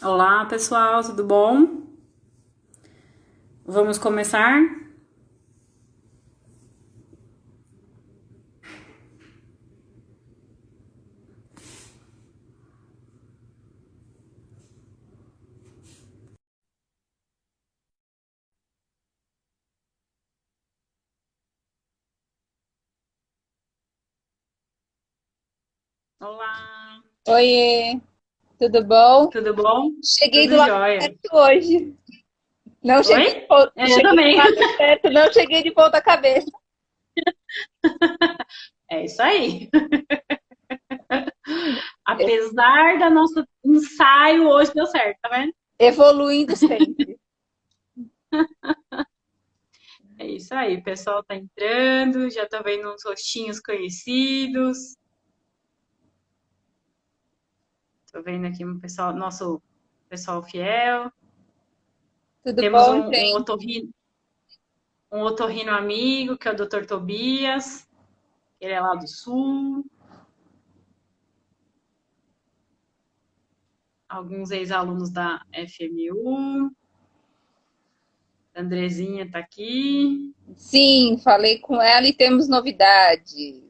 Olá, pessoal, tudo bom? Vamos começar? Olá, Oiê, tudo bom? tudo bom? Cheguei do Tudo lado jóia. certo hoje. Não cheguei Oi? Eu cheguei do também. lado certo, não cheguei de ponta cabeça. É isso aí. Apesar da nosso ensaio, hoje deu certo, tá vendo? Evoluindo sempre. É isso aí, o pessoal tá entrando, já tô vendo uns rostinhos conhecidos. Tô vendo aqui um pessoal, nosso pessoal fiel. Tudo Temos bom, um gente? otorrino amigo, que é o Dr. Tobias. Ele é lá do sul. Alguns ex-alunos da FMU. Andrezinha tá aqui. Sim, falei com ela e temos novidades.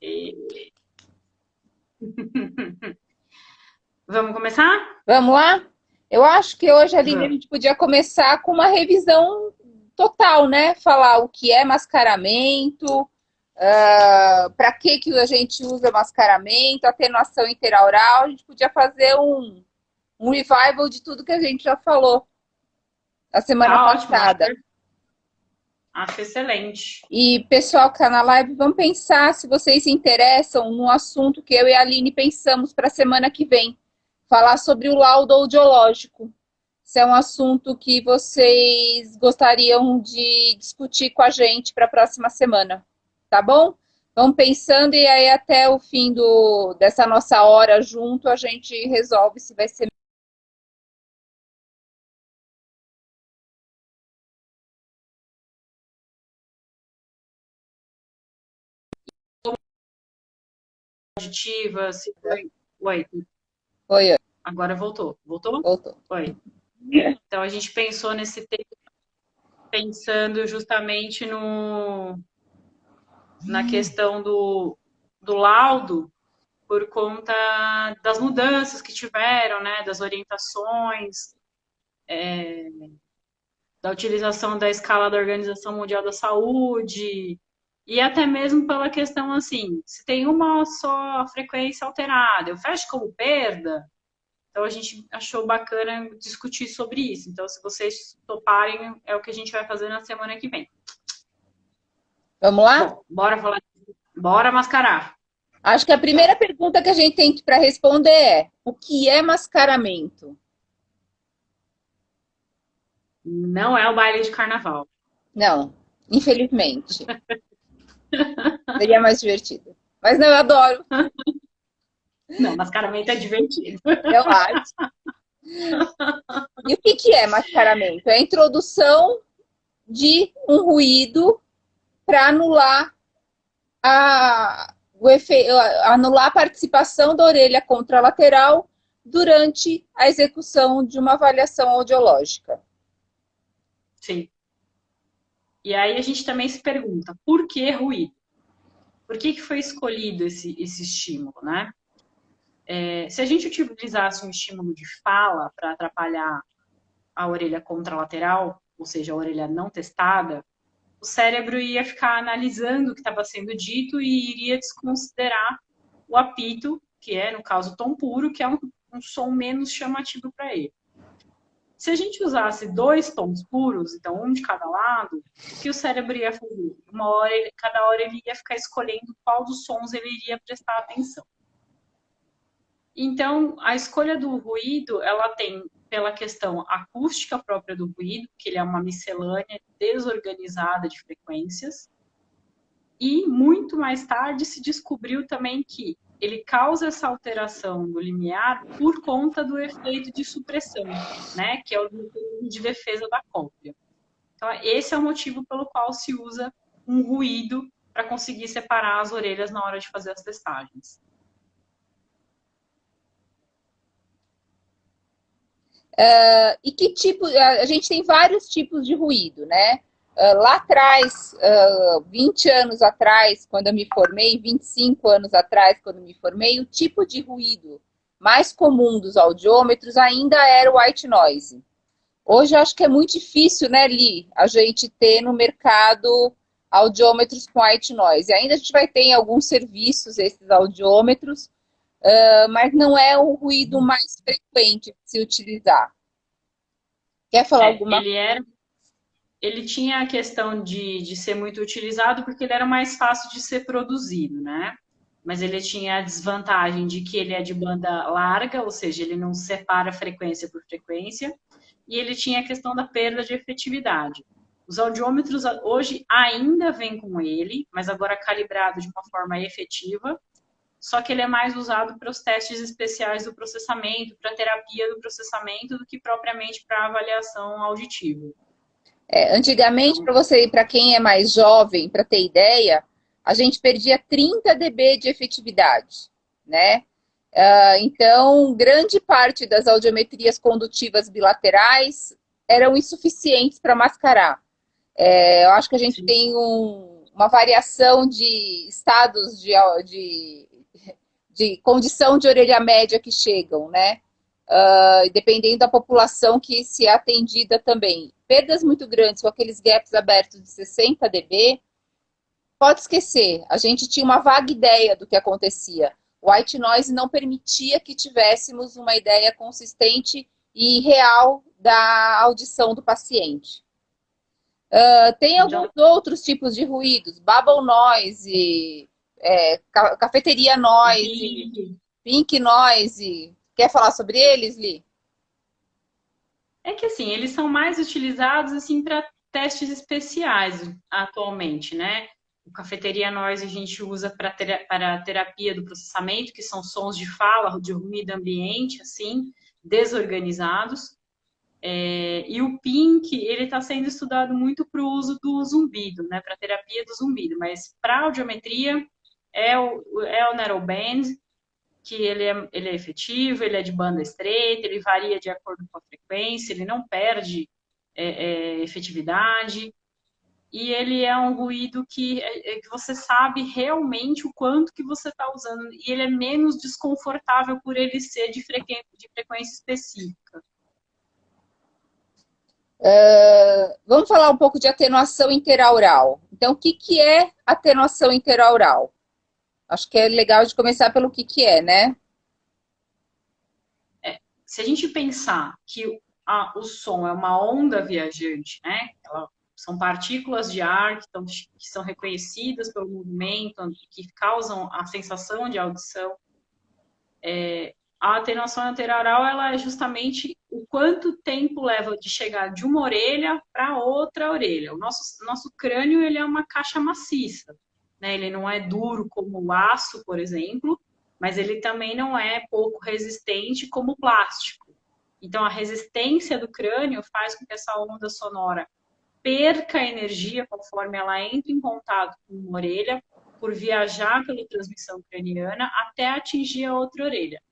E... Vamos começar? Vamos lá? Eu acho que hoje, Aline, a Vamos. gente podia começar com uma revisão total, né? Falar o que é mascaramento, para que a gente usa mascaramento, atenuação interaural. A gente podia fazer um revival de tudo que a gente já falou a semana Tá ótimo, passada. acho excelente. E, pessoal que está na live, vamos pensar se vocês se interessam no assunto que eu e a Aline pensamos para a semana que vem. Falar sobre o laudo audiológico. Se é um assunto que vocês gostariam de discutir com a gente para a próxima semana. Tá bom? Vamos pensando e aí até o fim dessa nossa hora junto a gente resolve se vai ser. Aditiva, se foi. Oi, Oi, oi, agora voltou. Voltou? voltou. Oi. Então a gente pensou nesse tema pensando justamente na questão do laudo por conta das mudanças que tiveram, né? Das orientações, da utilização da escala da Organização Mundial da Saúde, e até mesmo pela questão assim, se tem uma só frequência alterada, eu fecho como perda, então a gente achou bacana discutir sobre isso. Então, se vocês toparem, é o que a gente vai fazer na semana que vem. Vamos lá? Bom, bora falar, bora mascarar. Acho que a primeira pergunta que a gente tem para responder é: o que é mascaramento? Não é o baile de carnaval. Não, infelizmente. Seria mais divertido. Mas não, eu adoro, Não, mascaramento é divertido. eu acho. E o que é mascaramento? É a introdução de um ruído para anular anular a participação da orelha contralateral durante a execução de uma avaliação audiológica. Sim. E aí a gente também se pergunta, por que ruído? Por que foi escolhido esse estímulo, né? Se a gente utilizasse um estímulo de fala para atrapalhar a orelha contralateral, ou seja, a orelha não testada, o cérebro ia ficar analisando o que estava sendo dito e iria desconsiderar o apito, que é, no caso, tom puro, que é um som menos chamativo para ele. Se a gente usasse dois tons puros, então um de cada lado, o que o cérebro ia fazer? Cada hora ele ia ficar escolhendo qual dos sons ele iria prestar atenção. Então, a escolha do ruído, ela tem pela questão acústica própria do ruído, que ele é uma miscelânea desorganizada de frequências, e muito mais tarde se descobriu também que ele causa essa alteração do limiar por conta do efeito de supressão, né, que é o mecanismo de defesa da cópia. Então, esse é o motivo pelo qual se usa um ruído para conseguir separar as orelhas na hora de fazer as testagens. E que tipo, a gente tem vários tipos de ruído, né? Lá atrás, 20 anos atrás, quando eu me formei, 25 anos atrás, quando eu me formei, o tipo de ruído mais comum dos audiômetros ainda era o white noise. Hoje eu acho que é muito difícil, né, Li, a gente ter no mercado audiômetros com white noise. Ainda a gente vai ter em alguns serviços esses audiômetros, mas não é o ruído mais frequente de se utilizar. Quer falar alguma ele tinha a questão de ser muito utilizado porque ele era mais fácil de ser produzido, né? Mas ele tinha a desvantagem de que ele é de banda larga, ou seja, ele não separa frequência por frequência, e ele tinha a questão da perda de efetividade. Os audiômetros hoje ainda vêm com ele, mas agora calibrado de uma forma efetiva, só que ele é mais usado para os testes especiais do processamento, para terapia do processamento, do que propriamente para avaliação auditiva. Antigamente, para quem é mais jovem, para ter ideia, a gente perdia 30 dB de efetividade, né? Então, grande parte das audiometrias condutivas bilaterais eram insuficientes para mascarar. Eu acho que a gente tem uma variação de estados de condição de orelha média que chegam, né? Dependendo da população que se é atendida também. Perdas muito grandes com aqueles gaps abertos de 60 dB, pode esquecer, a gente tinha uma vaga ideia do que acontecia. O white noise não permitia que tivéssemos uma ideia consistente e real da audição do paciente. Tem alguns outros tipos de ruídos, bubble noise, cafeteria noise, pink noise. Quer falar sobre eles, Li? É que assim, eles são mais utilizados assim para testes especiais atualmente, né? O cafeteria noise a gente usa para terapia do processamento, que são sons de fala, de ruído ambiente, assim, desorganizados. E o pink, ele está sendo estudado muito para o uso do zumbido, né? Para terapia do zumbido, mas para audiometria é o narrowband, que ele é efetivo, ele é de banda estreita, ele varia de acordo com a frequência, ele não perde efetividade, e ele é um ruído que você sabe realmente o quanto que você está usando, e ele é menos desconfortável por ele ser de frequência específica. Vamos falar um pouco de atenuação interaural. Então, o que é atenuação interaural? Acho que é legal de começar pelo que é, né? Se a gente pensar que o som é uma onda viajante, né? São partículas de ar que são reconhecidas pelo movimento, que causam a sensação de audição. A atenuação interaural, ela é justamente o quanto tempo leva de chegar de uma orelha para outra orelha. O nosso crânio, ele é uma caixa maciça, né? Ele não é duro como o aço, por exemplo, mas ele também não é pouco resistente como o plástico. Então, a resistência do crânio faz com que essa onda sonora perca energia conforme ela entra em contato com uma orelha, por viajar pela transmissão craniana até atingir a outra orelha.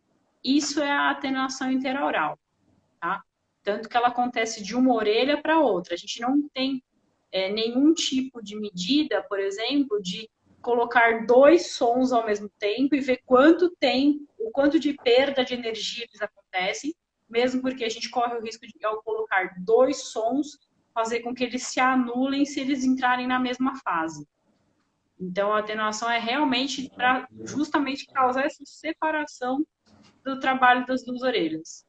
Isso é a atenuação interaural, tá? Tanto que ela acontece de uma orelha para outra. A gente não tem nenhum tipo de medida, por exemplo, de colocar dois sons ao mesmo tempo e ver o quanto de perda de energia eles acontecem, mesmo porque a gente corre o risco de, ao colocar dois sons, fazer com que eles se anulem se eles entrarem na mesma fase. Então, a atenuação é realmente para justamente causar essa separação do trabalho das duas orelhas.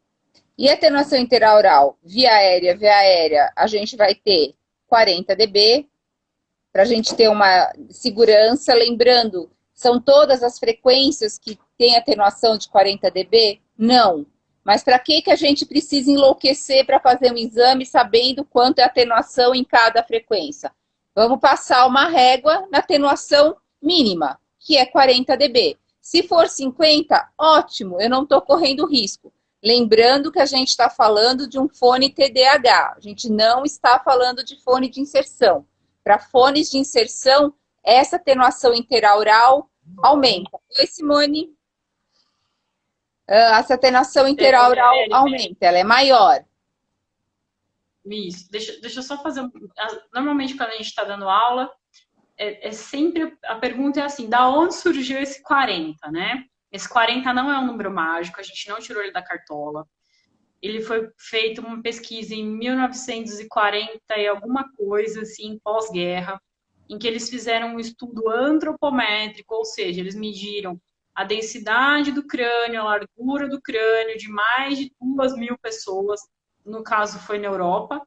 E a atenuação interaural, via aérea, a gente vai ter 40 dB, para a gente ter uma segurança. Lembrando, são todas as frequências que têm atenuação de 40 dB? Não. Mas para que a gente precisa enlouquecer para fazer um exame sabendo quanto é a atenuação em cada frequência? Vamos passar uma régua na atenuação mínima, que é 40 dB. Se for 50, ótimo, eu não estou correndo risco. Lembrando que a gente está falando de um fone TDAH, a gente não está falando de fone de inserção. Para fones de inserção, essa atenuação interaural aumenta. Oi, Simone? Essa atenuação interaural aumenta, ela é maior. Isso. Deixa eu só fazer. Normalmente, quando a gente está dando aula, sempre a pergunta é assim: da onde surgiu esse 40, né? Esse 40 não é um número mágico, a gente não tirou ele da cartola. Ele foi feito uma pesquisa em 1940 e alguma coisa, assim, pós-guerra, em que eles fizeram um estudo antropométrico, ou seja, eles mediram a densidade do crânio, a largura do crânio de mais de 2.000 pessoas, no caso foi na Europa,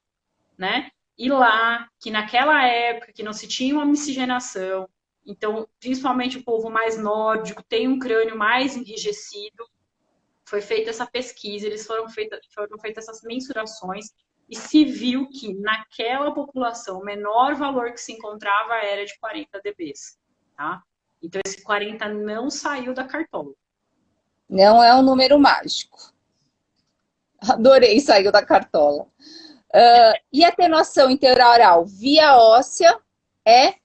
né? E lá, que naquela época, que não se tinha uma miscigenação, então, principalmente o povo mais nórdico tem um crânio mais enrijecido, foi feita essa pesquisa, foram feitas essas mensurações e se viu que naquela população o menor valor que se encontrava era de 40 dBs, tá? Então esse 40 não saiu da cartola. Não é um número mágico. Adorei, saiu da cartola. E a atenuação interoral via óssea é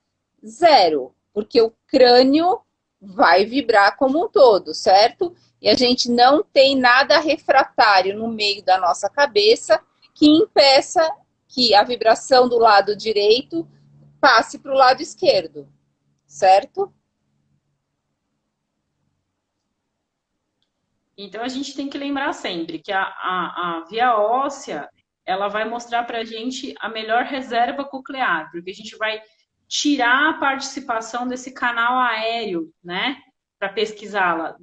0, porque o crânio vai vibrar como um todo, certo? E a gente não tem nada refratário no meio da nossa cabeça que impeça que a vibração do lado direito passe para o lado esquerdo, certo? Então a gente tem que lembrar sempre que a via óssea ela vai mostrar para a gente a melhor reserva coclear, porque a gente vai tirar a participação desse canal aéreo, né? Para pesquisá-la,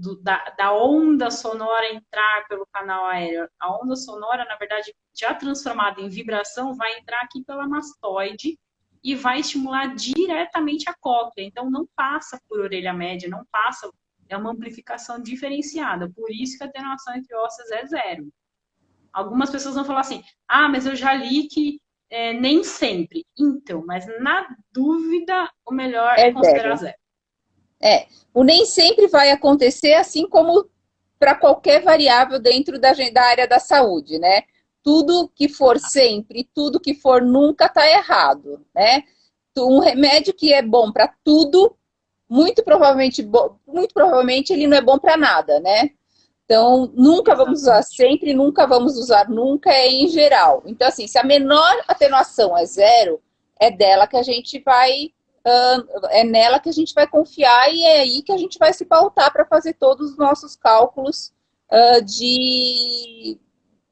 da onda sonora entrar pelo canal aéreo. A onda sonora, na verdade, já transformada em vibração, vai entrar aqui pela mastoide e vai estimular diretamente a cóclea. Então, não passa por orelha média, não passa, é uma amplificação diferenciada. Por isso que a atenuação entre ósseas é 0. Algumas pessoas vão falar assim, mas eu já li que nem sempre. Então, mas na dúvida, o melhor é considerar 0. O nem sempre vai acontecer, assim como para qualquer variável dentro da área da saúde, né? Tudo que for sempre, tudo que for nunca está errado, né? Um remédio que é bom para tudo, muito provavelmente ele não é bom para nada, né? Então, nunca vamos usar sempre, nunca vamos usar nunca, é em geral. Então, assim, se a menor atenuação é 0, é dela que a gente vai, é nela que a gente vai confiar e é aí que a gente vai se pautar para fazer todos os nossos cálculos de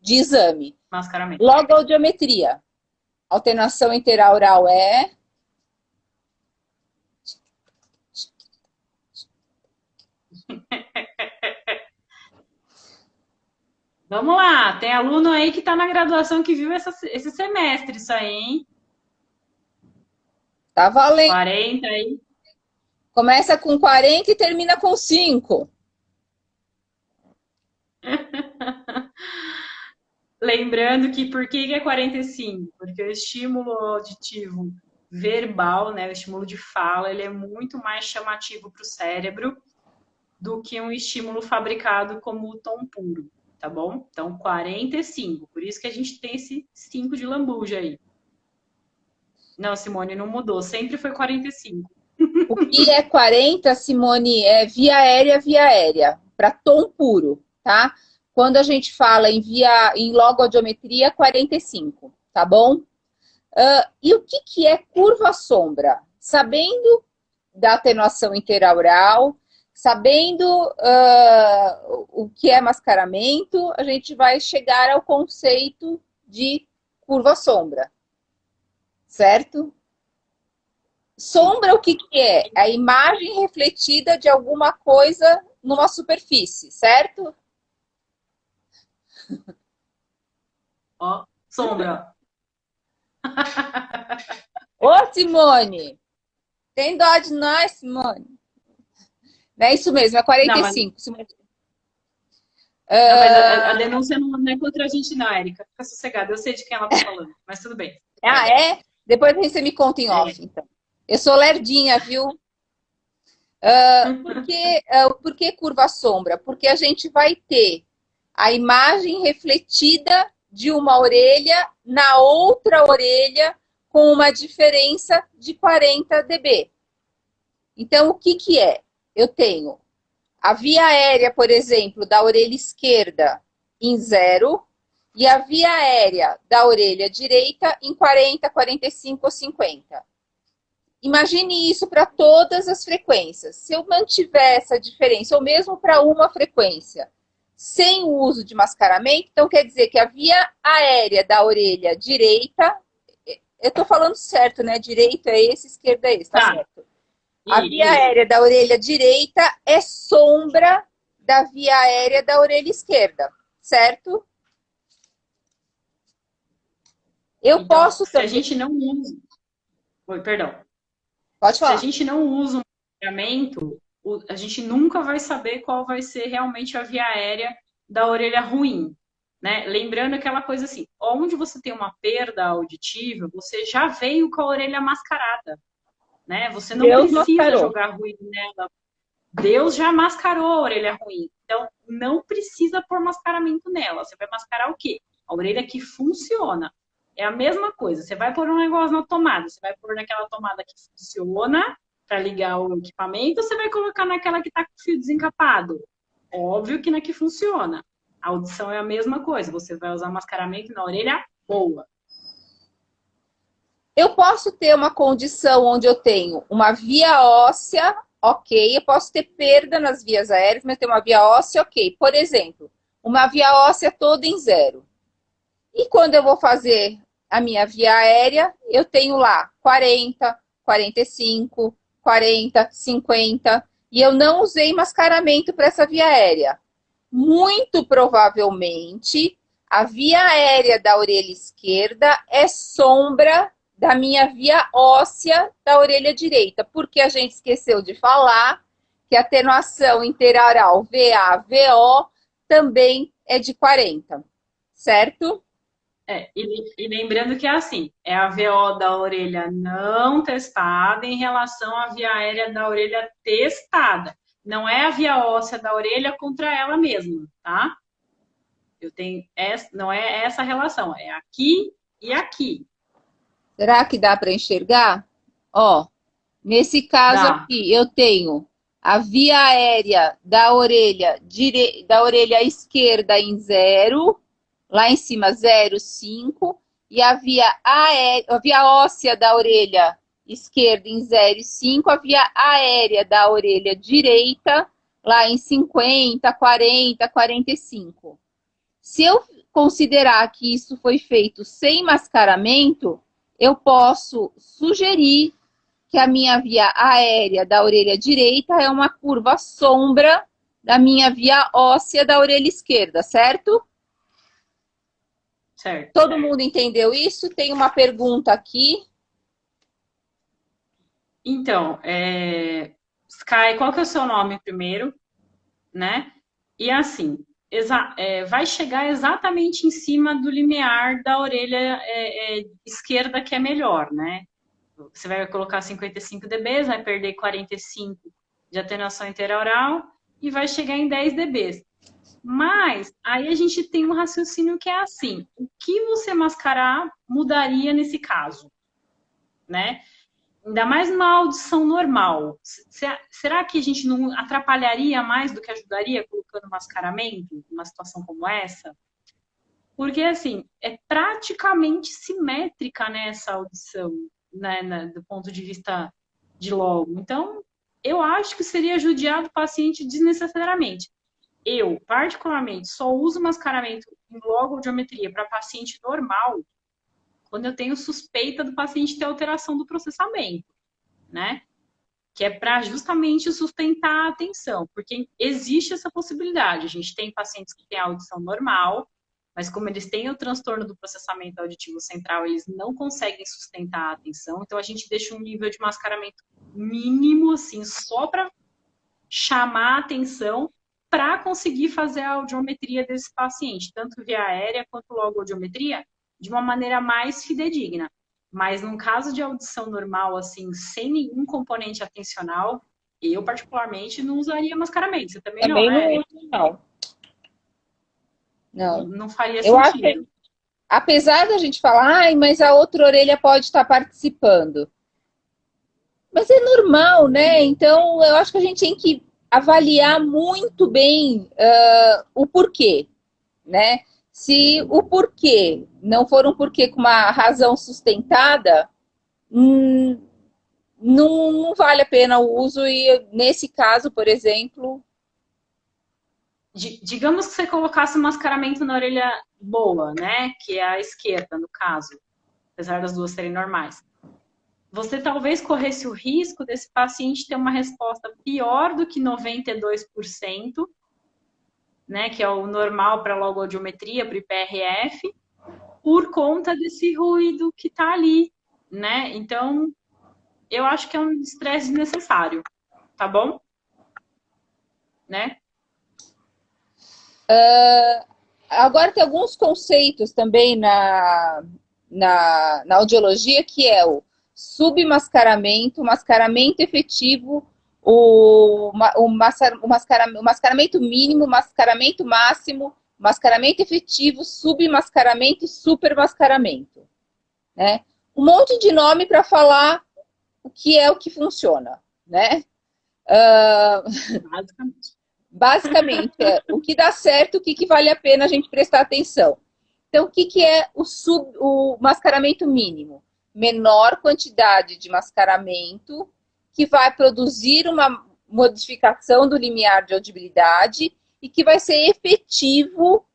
exame. Mascaramento. Logoaudiometria. Alternação interaural é... Vamos lá, tem aluno aí que está na graduação que viu esse semestre isso aí, hein? Tá valendo. 40 aí. Começa com 40 e termina com 5. Lembrando que por que é 45? Porque o estímulo auditivo verbal, né, o estímulo de fala, ele é muito mais chamativo para o cérebro do que um estímulo fabricado como o tom puro, tá bom? Então, 45. Por isso que a gente tem esse 5 de lambuja aí. Não, Simone, não mudou. Sempre foi 45. O que é 40, Simone, é via aérea, para tom puro, tá? Quando a gente fala em logoaudiometria, 45, tá bom? E o que é curva-sombra? Sabendo da atenuação interaural, sabendo o que é mascaramento, a gente vai chegar ao conceito de curva-sombra, certo? Sombra, o que é? A imagem refletida de alguma coisa numa superfície, certo? Ó, sombra. Ô, Simone! Tem dó de nós, Simone? Não é isso mesmo, é 45. Não, mas a denúncia não é contra a gente, não, Érica. Fica sossegada, eu sei de quem ela tá falando, mas tudo bem. É? Depois você me conta em off, então. Eu sou lerdinha, viu? Por que curva-sombra? Porque a gente vai ter a imagem refletida de uma orelha na outra orelha com uma diferença de 40 dB. Então, o que é? Eu tenho a via aérea, por exemplo, da orelha esquerda em 0 e a via aérea da orelha direita em 40, 45 ou 50. Imagine isso para todas as frequências. Se eu mantiver essa diferença, ou mesmo para uma frequência, sem o uso de mascaramento, então quer dizer que a via aérea da orelha direita, eu estou falando certo, né? Direito é esse, esquerda é esse, tá certo? A via aérea da orelha direita é sombra da via aérea da orelha esquerda, certo? Eu então, posso se também... a gente não usa... Oi, perdão. Pode falar. Se a gente não usa um mascaramento, a gente nunca vai saber qual vai ser realmente a via aérea da orelha ruim, né? Lembrando aquela coisa assim, onde você tem uma perda auditiva, você já veio com a orelha mascarada, né? Você não Deus precisa mascarou. jogar ruim nela. Deus já mascarou a orelha ruim. Então, não precisa pôr mascaramento nela. Você vai mascarar o quê? A orelha que funciona. É a mesma coisa. Você vai pôr um negócio na tomada. Você vai pôr naquela tomada que funciona para ligar o equipamento, ou você vai colocar naquela que está com o fio desencapado? Óbvio que na que funciona. A audição é a mesma coisa. Você vai usar mascaramento na orelha boa. Eu posso ter uma condição onde eu tenho uma via óssea, ok. Eu posso ter perda nas vias aéreas, mas eu tenho uma via óssea, ok. Por exemplo, uma via óssea toda em 0. E quando eu vou fazer a minha via aérea, eu tenho lá 40, 45, 40, 50. E eu não usei mascaramento para essa via aérea. Muito provavelmente, a via aérea da orelha esquerda é sombra da minha via óssea da orelha direita, porque a gente esqueceu de falar que a atenuação interoral VA-VO também é de 40, certo? E lembrando que é assim, é a VO da orelha não testada em relação à via aérea da orelha testada. Não é a via óssea da orelha contra ela mesma, tá? Eu tenho não é essa relação, é aqui e aqui. Será que dá para enxergar? Ó, nesse caso Dá. aqui, eu tenho a via aérea da orelha, da orelha esquerda em 0, lá em cima 0,5, e a via óssea da orelha esquerda em 0,5, a via aérea da orelha direita lá em 50, 40, 45. Se eu considerar que isso foi feito sem mascaramento, eu posso sugerir que a minha via aérea da orelha direita é uma curva sombra da minha via óssea da orelha esquerda, certo? Certo. Todo mundo entendeu isso? Tem uma pergunta aqui. Então, Sky, qual que é o seu nome primeiro, né? E assim, vai chegar exatamente em cima do limiar da orelha esquerda, que é melhor, né? Você vai colocar 55 dB, vai perder 45 de atenuação interaural e vai chegar em 10 dB. Mas aí a gente tem um raciocínio que é assim: o que você mascarar mudaria nesse caso, né? Ainda mais numa audição normal. Será que a gente não atrapalharia mais do que ajudaria colocando mascaramento numa situação como essa? Porque, assim, é praticamente simétrica nessa audição, né, do ponto de vista de logo. Então, eu acho que seria judiar o paciente desnecessariamente. Eu, particularmente, só uso mascaramento em logoaudiometria para paciente normal quando eu tenho suspeita do paciente ter alteração do processamento, né? Que é para justamente sustentar a atenção, porque existe essa possibilidade. A gente tem pacientes que têm audição normal, mas como eles têm o transtorno do processamento auditivo central, eles não conseguem sustentar a atenção, então a gente deixa um nível de mascaramento mínimo, assim, só para chamar a atenção, para conseguir fazer a audiometria desse paciente, tanto via aérea quanto logoaudiometria, de uma maneira mais fidedigna. Mas num caso de audição normal, assim, sem nenhum componente atencional, eu particularmente não usaria mascaramento. Você também não, né? Não faria Eu acho sentido. que, apesar da gente falar, ai, mas a outra orelha pode estar participando. Mas é normal, né? Então, eu acho que a gente tem que avaliar muito bem o porquê, né? Se o porquê não for um porquê com uma razão sustentada, não vale a pena o uso e, nesse caso, por exemplo... Digamos que você colocasse um mascaramento na orelha boa, né? Que é a esquerda, no caso, apesar das duas serem normais. Você talvez corresse o risco desse paciente ter uma resposta pior do que 92%, né? Que é o normal para logoaudiometria, para IPRF, por conta desse ruído que está ali, né? Então, eu acho que é um estresse desnecessário, tá bom? Né? Agora tem alguns conceitos também na audiologia, que é o submascaramento, mascaramento efetivo, o mascaramento mínimo, mascaramento máximo, mascaramento efetivo, submascaramento e supermascaramento. Né? Um monte de nome para falar o que funciona. Né? Basicamente, o que dá certo, o que vale a pena a gente prestar atenção. Então, o que é o mascaramento mínimo? Menor quantidade de mascaramento que vai produzir uma modificação do limiar de audibilidade e que vai ser efetivo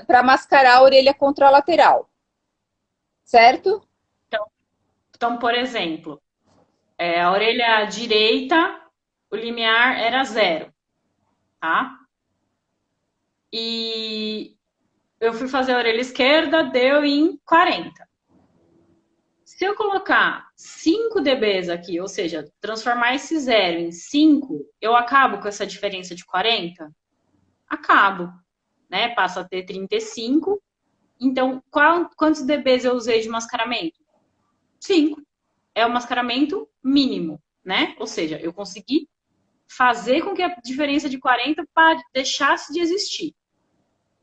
para mascarar a orelha contralateral. Certo? Então, por exemplo, a orelha direita, o limiar era 0, tá? E eu fui fazer a orelha esquerda, deu em 40. Se eu colocar 5 dBs aqui, ou seja, transformar esse 0 em 5, eu acabo com essa diferença de 40? Acabo, né? Passa a ter 35. Então, quantos dBs eu usei de mascaramento? 5. É o mascaramento mínimo, né? Ou seja, eu consegui fazer com que a diferença de 40 deixasse de existir.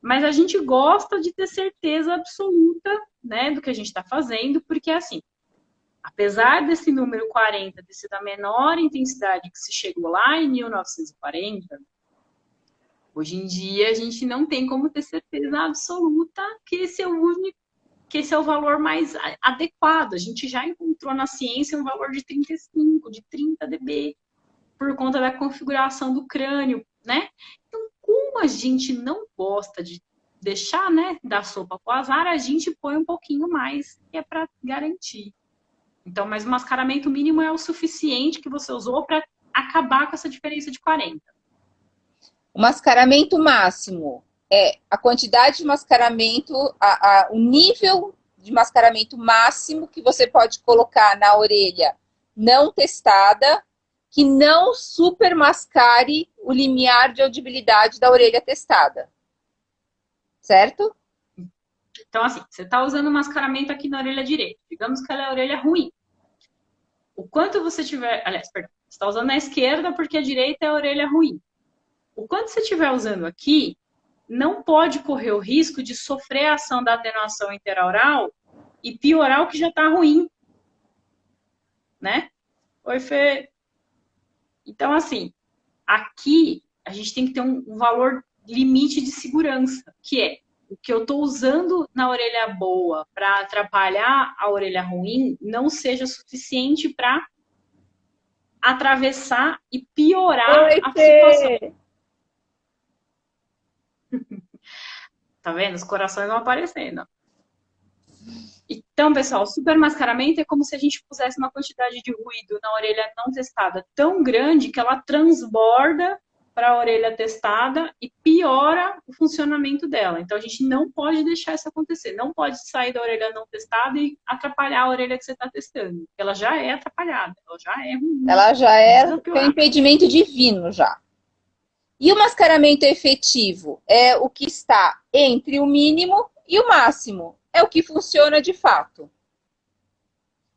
Mas a gente gosta de ter certeza absoluta, né, do que a gente está fazendo, porque assim, apesar desse número 40 ter sido a menor intensidade que se chegou lá em 1940, hoje em dia a gente não tem como ter certeza absoluta que esse é o valor mais adequado. A gente já encontrou na ciência um valor de 35, de 30 dB, por conta da configuração do crânio, né? Então, como a gente não gosta de deixar, né, dar sopa pro azar, a gente põe um pouquinho mais, que é para garantir. Então, mas o mascaramento mínimo é o suficiente que você usou para acabar com essa diferença de 40. O mascaramento máximo é a quantidade de mascaramento, o nível de mascaramento máximo que você pode colocar na orelha não testada, que não supermascare o limiar de audibilidade da orelha testada. Certo? Então, assim, você está usando mascaramento aqui na orelha direita. Digamos que ela é a orelha ruim. O quanto você tiver... Aliás, perdão. Você está usando na esquerda porque a direita é a orelha ruim. O quanto você estiver usando aqui, não pode correr o risco de sofrer a ação da atenuação interaural e piorar o que já está ruim. Né? Oi, Fê. Então, assim, aqui a gente tem que ter um valor limite de segurança, que é o que eu estou usando na orelha boa para atrapalhar a orelha ruim não seja suficiente para atravessar e piorar a situação. Tá vendo? Os corações vão aparecendo. Então, pessoal, o supermascaramento é como se a gente pusesse uma quantidade de ruído na orelha não testada tão grande que ela transborda para a orelha testada e piora o funcionamento dela. Então, a gente não pode deixar isso acontecer. Não pode sair da orelha não testada e atrapalhar a orelha que você está testando. Ela já é atrapalhada, ela já é ruim. Ela já é um impedimento divino já. E o mascaramento efetivo é o que está entre o mínimo e o máximo. É o que funciona de fato.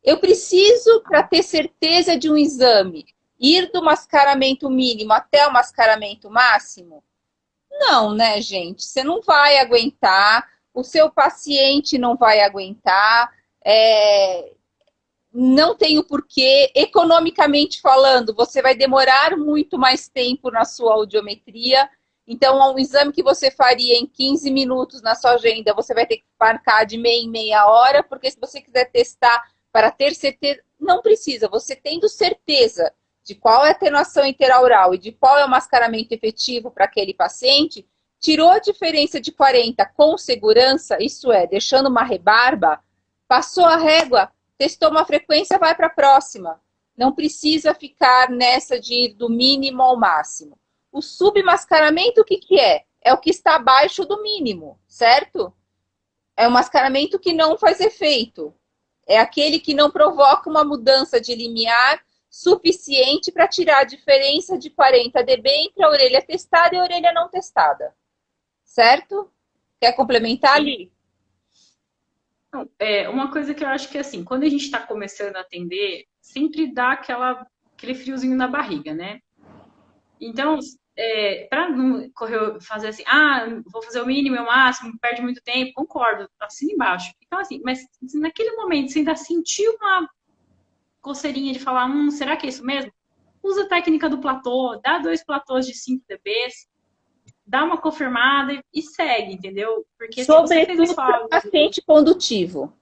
Eu preciso, para ter certeza de um exame, ir do mascaramento mínimo até o mascaramento máximo? Não, né, gente? Você não vai aguentar, o seu paciente não vai aguentar, não tem o porquê. Economicamente falando, você vai demorar muito mais tempo na sua audiometria. Então, um exame que você faria em 15 minutos na sua agenda, você vai ter que marcar de meia em meia hora, porque se você quiser testar para ter certeza, não precisa. Você tendo certeza de qual é a atenuação interaural e de qual é o mascaramento efetivo para aquele paciente, tirou a diferença de 40 com segurança, isso é, deixando uma rebarba, passou a régua, testou uma frequência, vai para a próxima. Não precisa ficar nessa de ir do mínimo ao máximo. O submascaramento, o que que é? É o que está abaixo do mínimo, certo? É um mascaramento que não faz efeito. É aquele que não provoca uma mudança de limiar suficiente para tirar a diferença de 40 dB entre a orelha testada e a orelha não testada. Certo? Quer complementar, ali? Uma coisa que eu acho que, assim, quando a gente está começando a atender, sempre dá aquele friozinho na barriga, né? Então, para não fazer assim, vou fazer o mínimo e o máximo, perde muito tempo, concordo, assina embaixo. Então, assim, mas se naquele momento você ainda sentiu uma coceirinha de falar, será que é isso mesmo? Usa a técnica do platô, dá 2 platôs de 5 dBs, dá uma confirmada e segue, entendeu? Porque se você fez os Sobretudo para paciente condutivo.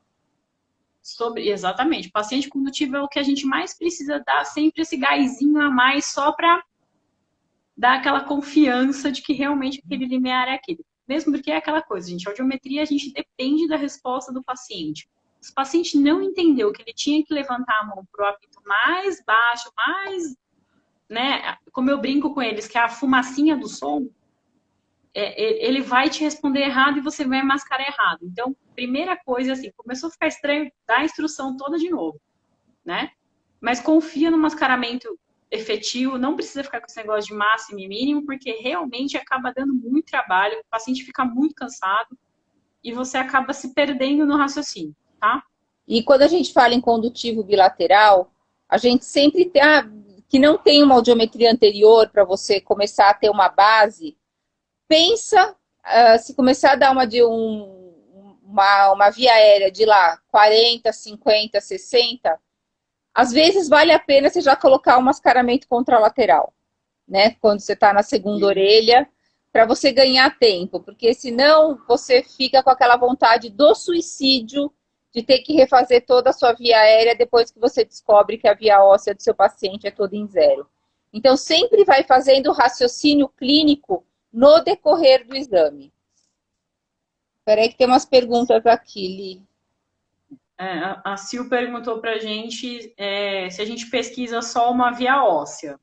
Exatamente. Paciente condutivo é o que a gente mais precisa dar, sempre esse gásinho a mais, só para dar aquela confiança de que realmente aquele limiar é aquele. Mesmo porque é aquela coisa, gente, a audiometria a gente depende da resposta do paciente. Se o paciente não entendeu que ele tinha que levantar a mão para o apito mais baixo, mais, né, como eu brinco com eles, que é a fumacinha do som, ele vai te responder errado e você vai mascarar errado. Então, primeira coisa, assim, começou a ficar estranho, dá a instrução toda de novo, né? Mas confia no mascaramento efetivo, não precisa ficar com esse negócio de máximo e mínimo, porque realmente acaba dando muito trabalho, o paciente fica muito cansado e você acaba se perdendo no raciocínio, tá? E quando a gente fala em condutivo bilateral, a gente sempre tem, que não tem uma audiometria anterior para você começar a ter uma base, pensa, se começar a dar uma via aérea de lá 40, 50, 60, às vezes vale a pena você já colocar um mascaramento contralateral, né? Quando você está na segunda orelha, para você ganhar tempo, porque senão você fica com aquela vontade do suicídio de ter que refazer toda a sua via aérea depois que você descobre que a via óssea do seu paciente é toda em zero. Então, sempre vai fazendo o raciocínio clínico no decorrer do exame. Espera aí que tem umas perguntas aqui, Li. A Sil perguntou pra gente se a gente pesquisa só uma via óssea.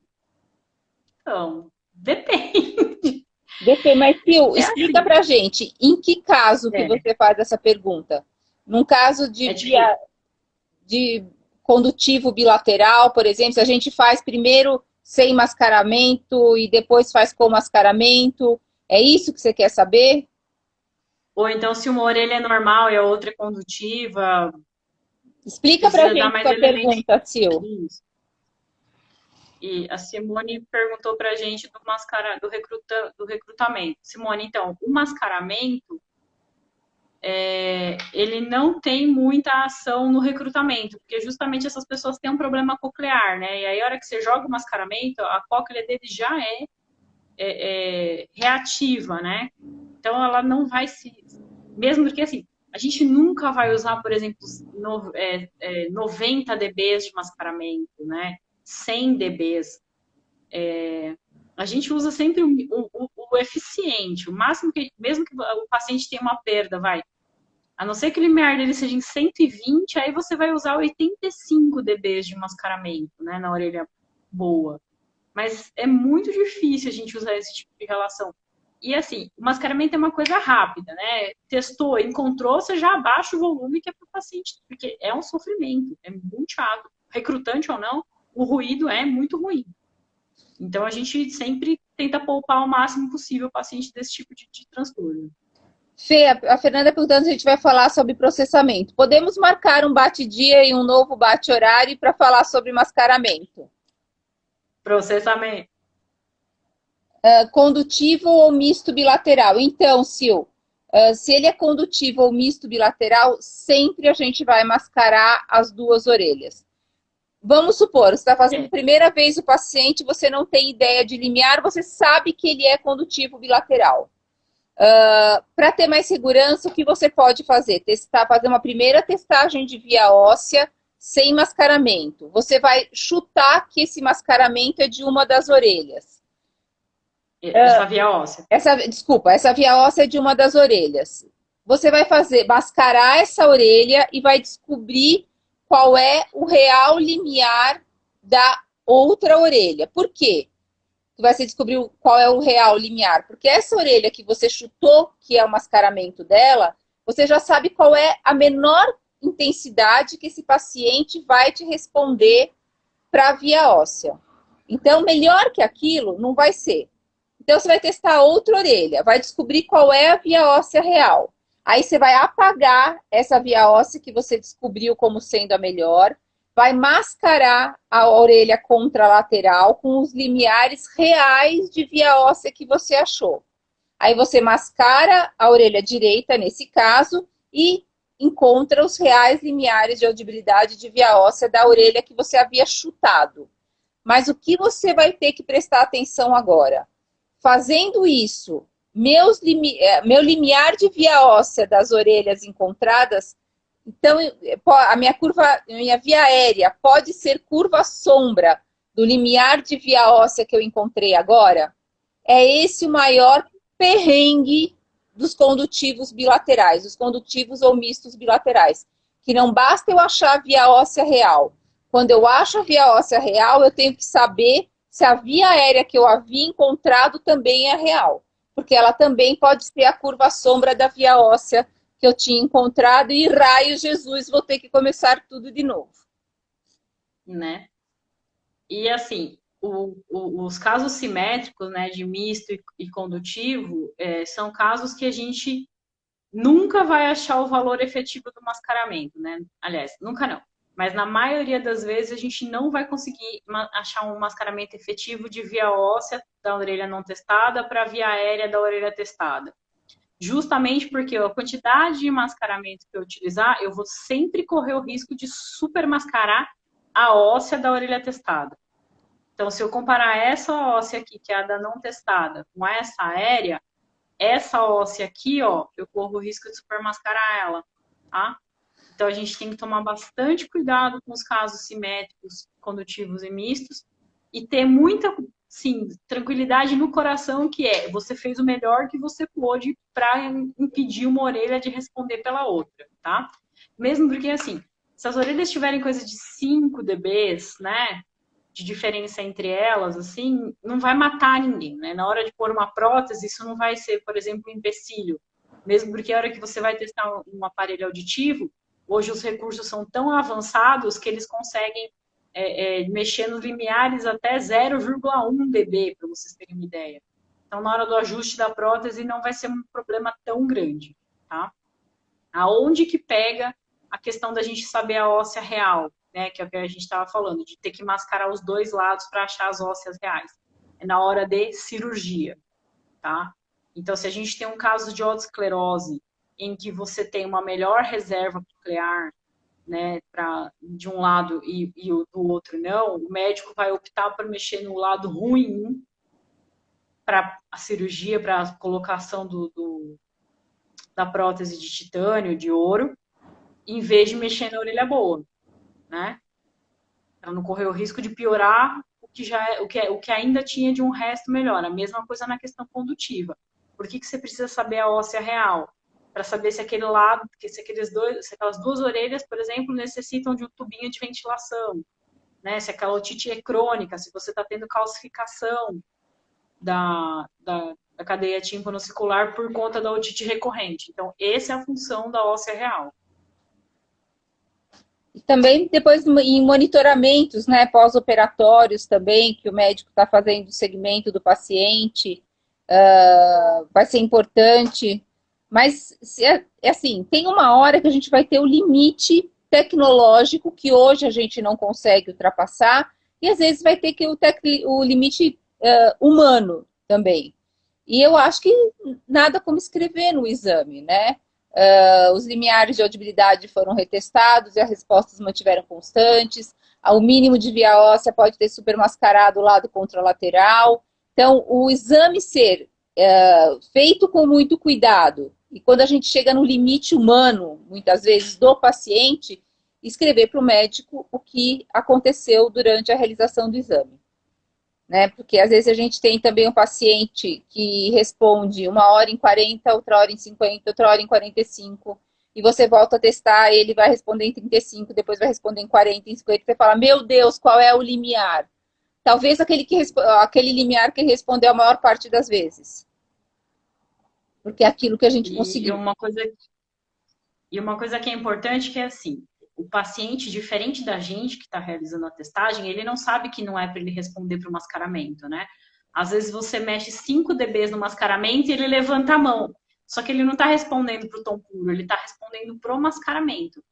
Então, depende. Depende, mas Sil, explica assim pra gente, em que caso que você faz essa pergunta? Num caso de condutivo bilateral, por exemplo, se a gente faz primeiro sem mascaramento e depois faz com mascaramento, é isso que você quer saber? Ou então se uma orelha é normal e a outra é condutiva. Explica pra gente a pergunta, Sil. E a Simone perguntou pra gente do recrutamento. Simone, então, o mascaramento ele não tem muita ação no recrutamento, porque justamente essas pessoas têm um problema coclear, né? E aí, a hora que você joga o mascaramento, a cóclea dele já é reativa, né? Então, ela não vai mesmo porque, assim, a gente nunca vai usar, por exemplo, 90 dBs de mascaramento, né? 100 dBs. A gente usa sempre o eficiente, o máximo que, mesmo que o paciente tenha uma perda, a não ser que o limiar dele seja em 120, aí você vai usar 85 dBs de mascaramento, né, na orelha boa. Mas é muito difícil a gente usar esse tipo de relação. E assim, o mascaramento é uma coisa rápida, né? Testou, encontrou, você já abaixa o volume que é para o paciente, porque é um sofrimento, é muito chato. Recrutante ou não, o ruído é muito ruim. Então, a gente sempre tenta poupar o máximo possível o paciente desse tipo de transtorno. Fê, a Fernanda perguntando se a gente vai falar sobre processamento. Podemos marcar um bate-dia e um novo bate-horário para falar sobre mascaramento? Processamento. Condutivo ou misto bilateral? Então, Sil, se ele é condutivo ou misto bilateral, sempre a gente vai mascarar as duas orelhas. Vamos supor, você está fazendo a É, primeira vez o paciente, você não tem ideia de limiar, você sabe que ele é condutivo bilateral. Para ter mais segurança, o que você pode fazer? Fazer uma primeira testagem de via óssea sem mascaramento. Você vai chutar que esse mascaramento é de uma das orelhas. essa via óssea. Essa via óssea é de uma das orelhas. Você vai mascarar essa orelha e vai descobrir qual é o real limiar da outra orelha. Por quê? Você descobriu qual é o real limiar? Porque essa orelha que você chutou, que é o mascaramento dela, você já sabe qual é a menor intensidade que esse paciente vai te responder para a via óssea. Então, melhor que aquilo não vai ser. Então, você vai testar outra orelha, vai descobrir qual é a via óssea real. Aí você vai apagar essa via óssea que você descobriu como sendo a melhor, vai mascarar a orelha contralateral com os limiares reais de via óssea que você achou. Aí você mascara a orelha direita, nesse caso, e encontra os reais limiares de audibilidade de via óssea da orelha que você havia chutado. Mas o que você vai ter que prestar atenção agora? Fazendo isso, meu limiar de via óssea das orelhas encontradas, então a minha via aérea pode ser curva sombra do limiar de via óssea que eu encontrei agora? É esse o maior perrengue dos condutivos bilaterais, dos condutivos ou mistos bilaterais, que não basta eu achar a via óssea real. Quando eu acho a via óssea real, eu tenho que saber se a via aérea que eu havia encontrado também é real, porque ela também pode ser a curva sombra da via óssea que eu tinha encontrado e, raio Jesus, vou ter que começar tudo de novo. né? E assim, os casos simétricos, né, de misto e condutivo, são casos que a gente nunca vai achar o valor efetivo do mascaramento, né? Aliás, nunca não. Mas na maioria das vezes a gente não vai conseguir achar um mascaramento efetivo de via óssea da orelha não testada para via aérea da orelha testada. Justamente porque a quantidade de mascaramento que eu utilizar, eu vou sempre correr o risco de super mascarar a óssea da orelha testada. Então, se eu comparar essa óssea aqui, que é a da não testada, com essa aérea, essa óssea aqui, ó, eu corro o risco de supermascarar ela, tá? Então, a gente tem que tomar bastante cuidado com os casos simétricos, condutivos e mistos e ter muita, sim, tranquilidade no coração que você fez o melhor que você pôde para impedir uma orelha de responder pela outra, tá? Mesmo porque, assim, se as orelhas tiverem coisa de 5 dBs, né, de diferença entre elas, assim, não vai matar ninguém, né? Na hora de pôr uma prótese, isso não vai ser, por exemplo, um empecilho. Mesmo porque a hora que você vai testar um aparelho auditivo, hoje os recursos são tão avançados que eles conseguem mexer nos limiares até 0,1 dB, para vocês terem uma ideia. Então, na hora do ajuste da prótese, não vai ser um problema tão grande, tá? Aonde que pega a questão da gente saber a óssea real, né? Que é o que a gente estava falando, de ter que mascarar os dois lados para achar as ósseas reais. É na hora de cirurgia, tá? Então, se a gente tem um caso de otosclerose em que você tem uma melhor reserva nuclear, né, de um lado e do outro não, o médico vai optar por mexer no lado ruim para a cirurgia, para a colocação da prótese de titânio, de ouro, em vez de mexer na orelha boa, né? Para não correr o risco de piorar o que ainda tinha de um resto melhor. A mesma coisa na questão condutiva. Por que você precisa saber a óssea real? Para saber se aquele lado, se aquelas duas orelhas, por exemplo, necessitam de um tubinho de ventilação, né? Se aquela otite é crônica, se você está tendo calcificação da cadeia tímpano-circular por conta da otite recorrente. Então, essa é a função da óssea real. E também depois em monitoramentos, né, pós-operatórios também, que o médico está fazendo o segmento do paciente, vai ser importante. Mas, assim, tem uma hora que a gente vai ter o limite tecnológico que hoje a gente não consegue ultrapassar, e às vezes vai ter que o limite humano também. E eu acho que nada como escrever no exame, né? Os limiares de audibilidade foram retestados e as respostas mantiveram constantes. o mínimo de via óssea pode ter supermascarado o lado contralateral. Então, o exame ser feito com muito cuidado, e quando a gente chega no limite humano, muitas vezes, do paciente, escrever para o médico o que aconteceu durante a realização do exame. Né? Porque às vezes a gente tem também um paciente que responde 1h40, outra hora em 50, outra hora em 45, e você volta a testar, ele vai responder em 35, depois vai responder em 40, em 50, você fala, meu Deus, qual é o limiar? Talvez aquele limiar que ele respondeu a maior parte das vezes. Porque é aquilo que a gente conseguiu. E uma coisa que é importante que é assim, o paciente, diferente da gente que está realizando a testagem, ele não sabe que não é para ele responder para o mascaramento, né? Às vezes você mexe 5 dBs no mascaramento e ele levanta a mão. Só que ele não está respondendo para o tom puro, ele está respondendo para o mascaramento.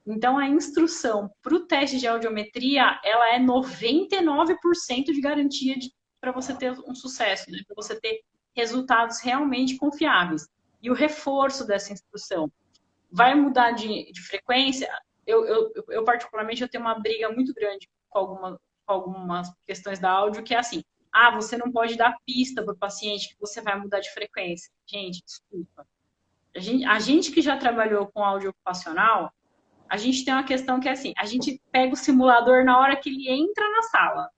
Então, a instrução para o teste de audiometria, ela é 99% de garantia para você ter um sucesso, né? Para você ter resultados realmente confiáveis. E o reforço dessa instrução vai mudar de frequência. Eu particularmente, eu tenho uma briga muito grande com algumas questões da áudio, que é assim, você não pode dar pista para o paciente que você vai mudar de frequência. Gente, desculpa. A gente que já trabalhou com áudio ocupacional, a gente tem uma questão que é assim, a gente pega o simulador na hora que ele entra na sala.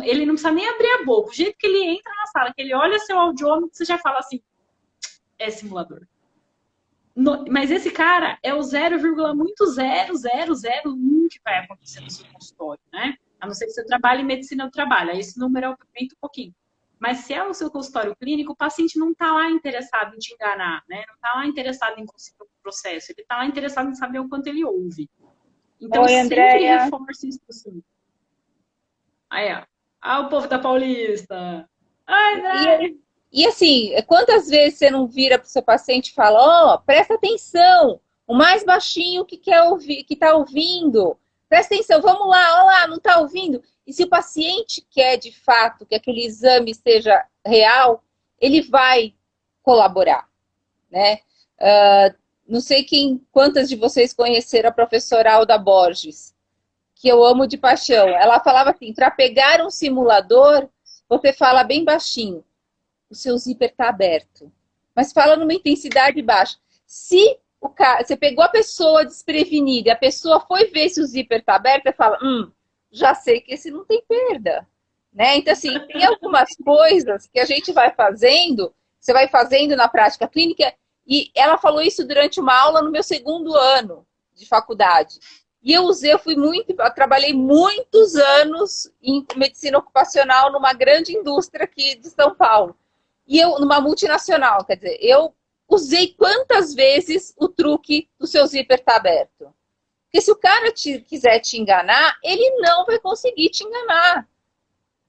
Ele não precisa nem abrir a boca. O jeito que ele entra na sala, que ele olha seu audiômetro, você já fala assim, é simulador. Mas esse cara é o 0,0001 que vai acontecer no seu consultório, né? A não ser que você trabalhe em medicina do trabalho. Aí esse número aumenta um pouquinho. Mas se é o seu consultório clínico, o paciente não está lá interessado em te enganar, né? Não está lá interessado em conseguir o processo. Ele está lá interessado em saber o quanto ele ouve. Então, Oi, sempre Andréia. reforce isso assim. Aí, ó. O povo da Paulista. Ai, André! E assim, quantas vezes você não vira para o seu paciente e fala, presta atenção, o mais baixinho que quer ouvir, que está ouvindo, presta atenção, vamos lá, olha lá, não está ouvindo? E se o paciente quer de fato que aquele exame seja real, ele vai colaborar, né? Não sei quantas de vocês conheceram a professora Alda Borges, que eu amo de paixão. Ela falava assim, para pegar um simulador, você fala bem baixinho. O seu zíper está aberto. Mas fala numa intensidade baixa. Se você pegou a pessoa desprevenida e a pessoa foi ver se o zíper está aberto, você fala, já sei que esse não tem perda. Né? Então, assim, tem algumas coisas que a gente vai fazendo, você vai fazendo na prática clínica, e ela falou isso durante uma aula no meu 2º ano de faculdade. E eu trabalhei muitos anos em medicina ocupacional numa grande indústria aqui de São Paulo. E numa multinacional, quer dizer, eu usei quantas vezes o truque do seu zíper tá aberto. Porque se o cara quiser te enganar, ele não vai conseguir te enganar.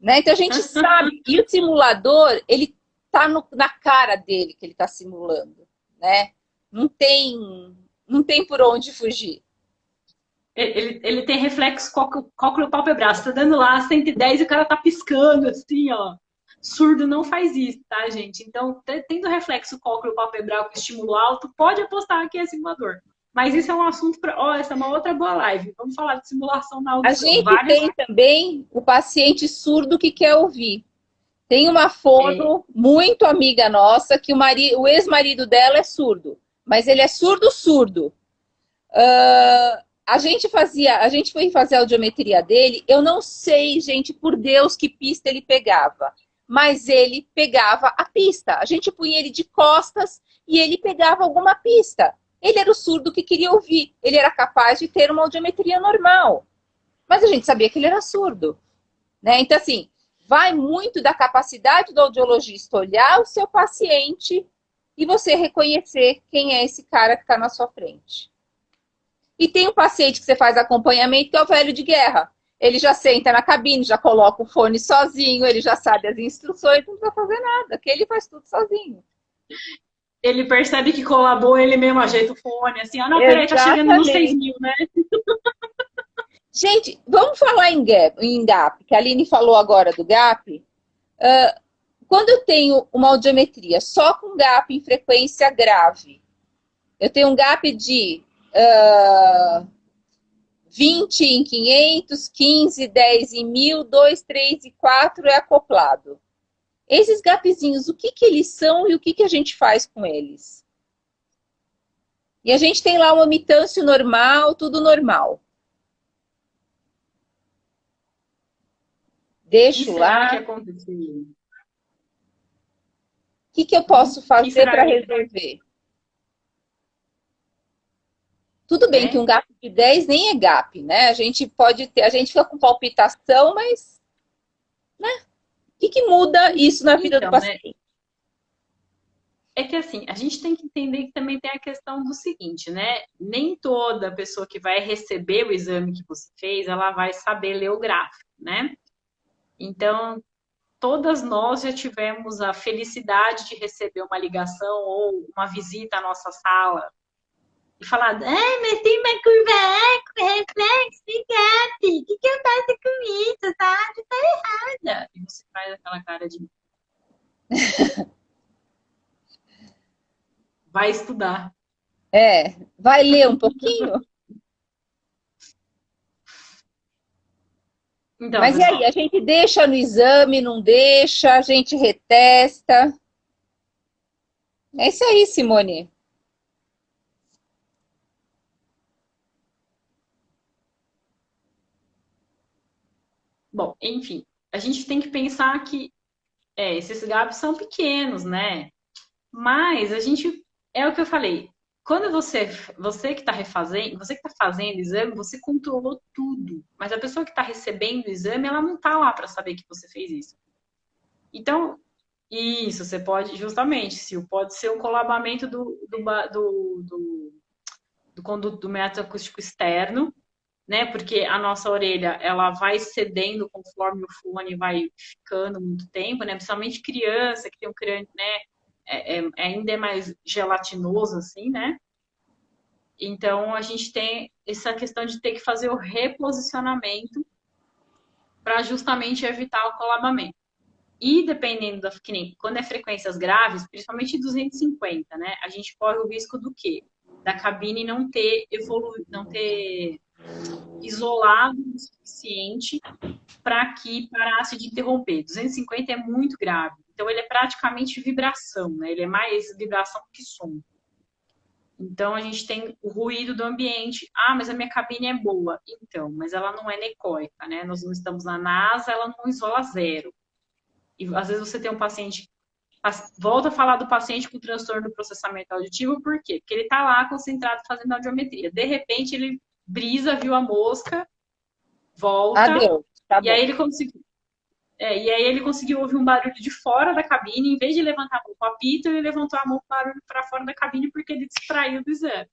Né? Então a gente sabe, e o simulador, ele tá na cara dele que ele tá simulando. Né? Não tem por onde fugir. Ele tem reflexo cócleo-pálpebral. Você tá dando lá 110 e o cara tá piscando assim, ó. Surdo não faz isso, tá, gente? Então, tendo reflexo cócleo-palpebral com estímulo alto, pode apostar que é simulador. Mas isso é um assunto para... essa é uma outra boa live. Vamos falar de simulação na audição. A gente tem também o paciente surdo que quer ouvir. Tem uma fono muito amiga nossa, que o ex-marido dela é surdo. Mas ele é surdo-surdo. A gente foi fazer a audiometria dele. Eu não sei, gente, por Deus, que pista ele pegava. Mas ele pegava a pista. A gente punha ele de costas e ele pegava alguma pista. Ele era o surdo que queria ouvir. Ele era capaz de ter uma audiometria normal. Mas a gente sabia que ele era surdo. Né? Então, assim, vai muito da capacidade do audiologista olhar o seu paciente e você reconhecer quem é esse cara que está na sua frente. E tem um paciente que você faz acompanhamento, que é o velho de guerra. Ele já senta na cabine, já coloca o fone sozinho, ele já sabe as instruções, não precisa fazer nada, que ele faz tudo sozinho. Ele percebe que colabou, ele mesmo ajeita o fone, assim, peraí, tá chegando nos 6.000, né? Gente, vamos falar em gap, que a Aline falou agora do gap. Quando eu tenho uma audiometria só com gap em frequência grave, eu tenho um gap de 20 em 500, 15, 10 em 1000, 2, 3 e 4 é acoplado. Esses gapzinhos, o que que eles são e o que que a gente faz com eles? E a gente tem lá uma mitâncio normal, tudo normal. Deixo será que lá. aconteceu? O que que eu posso fazer para que resolver? Tudo bem que né? um gap de 10 nem é gap, né? A gente pode ter, a gente fica com palpitação, mas o que que muda isso na vida do Então, né? paciente? É que assim, a gente tem que entender que também tem a questão do seguinte, né? Nem toda pessoa que vai receber o exame que você fez, ela vai saber ler o gráfico, né? Então, todas nós já tivemos a felicidade de receber uma ligação ou uma visita à nossa sala e falar, mas tem uma curva eco, reflexo, gap, o que eu faço com isso, tá? Tá errada. E você faz aquela cara de vai estudar. Vai ler um pouquinho? Então, Mas e aí, pessoal, a gente deixa no exame, não deixa, a gente retesta. É isso aí, Simone. bom, enfim, a gente tem que pensar que esses gaps são pequenos, né? Mas a gente, é o que eu falei, quando você que está refazendo, você que está fazendo o exame, você controlou tudo. Mas a pessoa que está recebendo o exame, ela não está lá para saber que você fez isso. Então, isso, você pode, justamente, se pode ser um colabamento do conduto do método acústico externo, né? Porque a nossa orelha, ela vai cedendo conforme o fone vai ficando muito tempo, né? Principalmente criança que tem um crânio, né? Ainda é mais gelatinoso, assim, né? Então, a gente tem essa questão de ter que fazer o reposicionamento para justamente evitar o colabamento. E dependendo da, que nem, quando é frequências graves, principalmente 250, né? A gente corre o risco do quê? Da cabine não ter não ter isolado o suficiente para que parasse de interromper. 250 é muito grave. Então, ele é praticamente vibração, né? Ele é mais vibração que som. Então, a gente tem o ruído do ambiente. Ah, mas a minha cabine é boa. Então, mas ela não é necóica, né? Nós não estamos na NASA, ela não isola zero. E às vezes você tem um paciente. Volta a falar do paciente com transtorno do processamento auditivo, por quê? Porque ele está lá concentrado fazendo audiometria. De repente, ele brisa, viu a mosca, volta, Adeus, tá e aí bom. ele conseguiu. E aí ele conseguiu ouvir um barulho de fora da cabine, em vez de levantar a mão com o apito, ele levantou a mão com o barulho para fora da cabine porque ele distraiu do exame.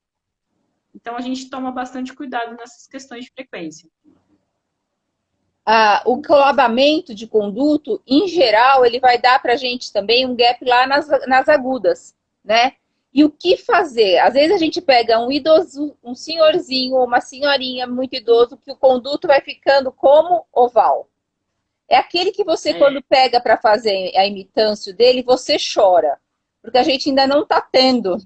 Então a gente toma bastante cuidado nessas questões de frequência. O colabamento de conduto, em geral, ele vai dar para a gente também um gap lá nas agudas, né? E o que fazer? Às vezes a gente pega um idoso, um senhorzinho ou uma senhorinha muito idoso, que o conduto vai ficando como oval. É aquele que você, É, quando pega para fazer a imitância dele, você chora. Porque a gente ainda não está tendo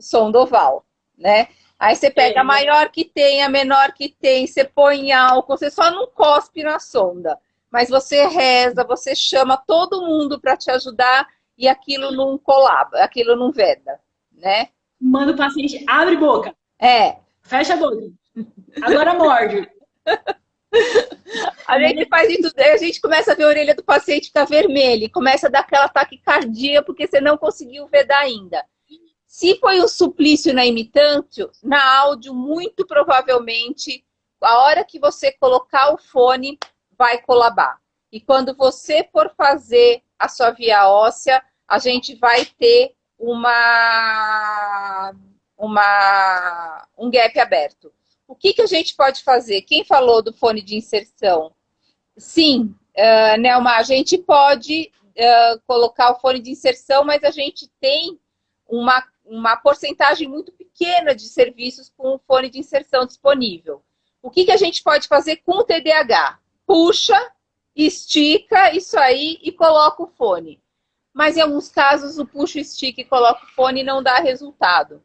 som do oval, né? Aí você pega a né? maior que tem, a menor que tem, você põe álcool, você só não cospe na sonda. Mas você reza, você chama todo mundo para te ajudar e aquilo não colaba, aquilo não veda, né? Manda o paciente, abre boca, É, fecha a boca, agora morde. a gente faz isso, a gente começa a ver a orelha do paciente ficar vermelha, e começa a dar aquela taquicardia porque você não conseguiu vedar ainda. Se foi um suplício na imitância, na áudio, muito provavelmente, a hora que você colocar o fone, vai colabar. E quando você for fazer a sua via óssea, a gente vai ter um gap aberto. O que, que a gente pode fazer? Quem falou do fone de inserção? Sim, Nelma, a gente pode colocar o fone de inserção, mas a gente tem uma porcentagem muito pequena de serviços com o fone de inserção disponível. O que, que a gente pode fazer com o TDAH? Puxa, estica isso aí e coloca o fone. Mas em alguns casos o puxa, estica e coloca o fone e não dá resultado.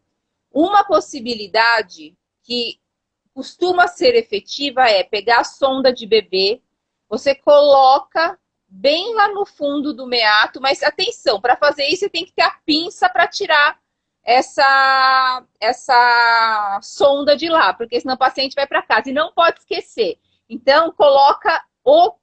Uma possibilidade que costuma ser efetiva é pegar a sonda de bebê, você coloca bem lá no fundo do meato, mas atenção, para fazer isso você tem que ter a pinça para tirar essa sonda de lá, porque senão o paciente vai para casa. E não pode esquecer. Então, coloca o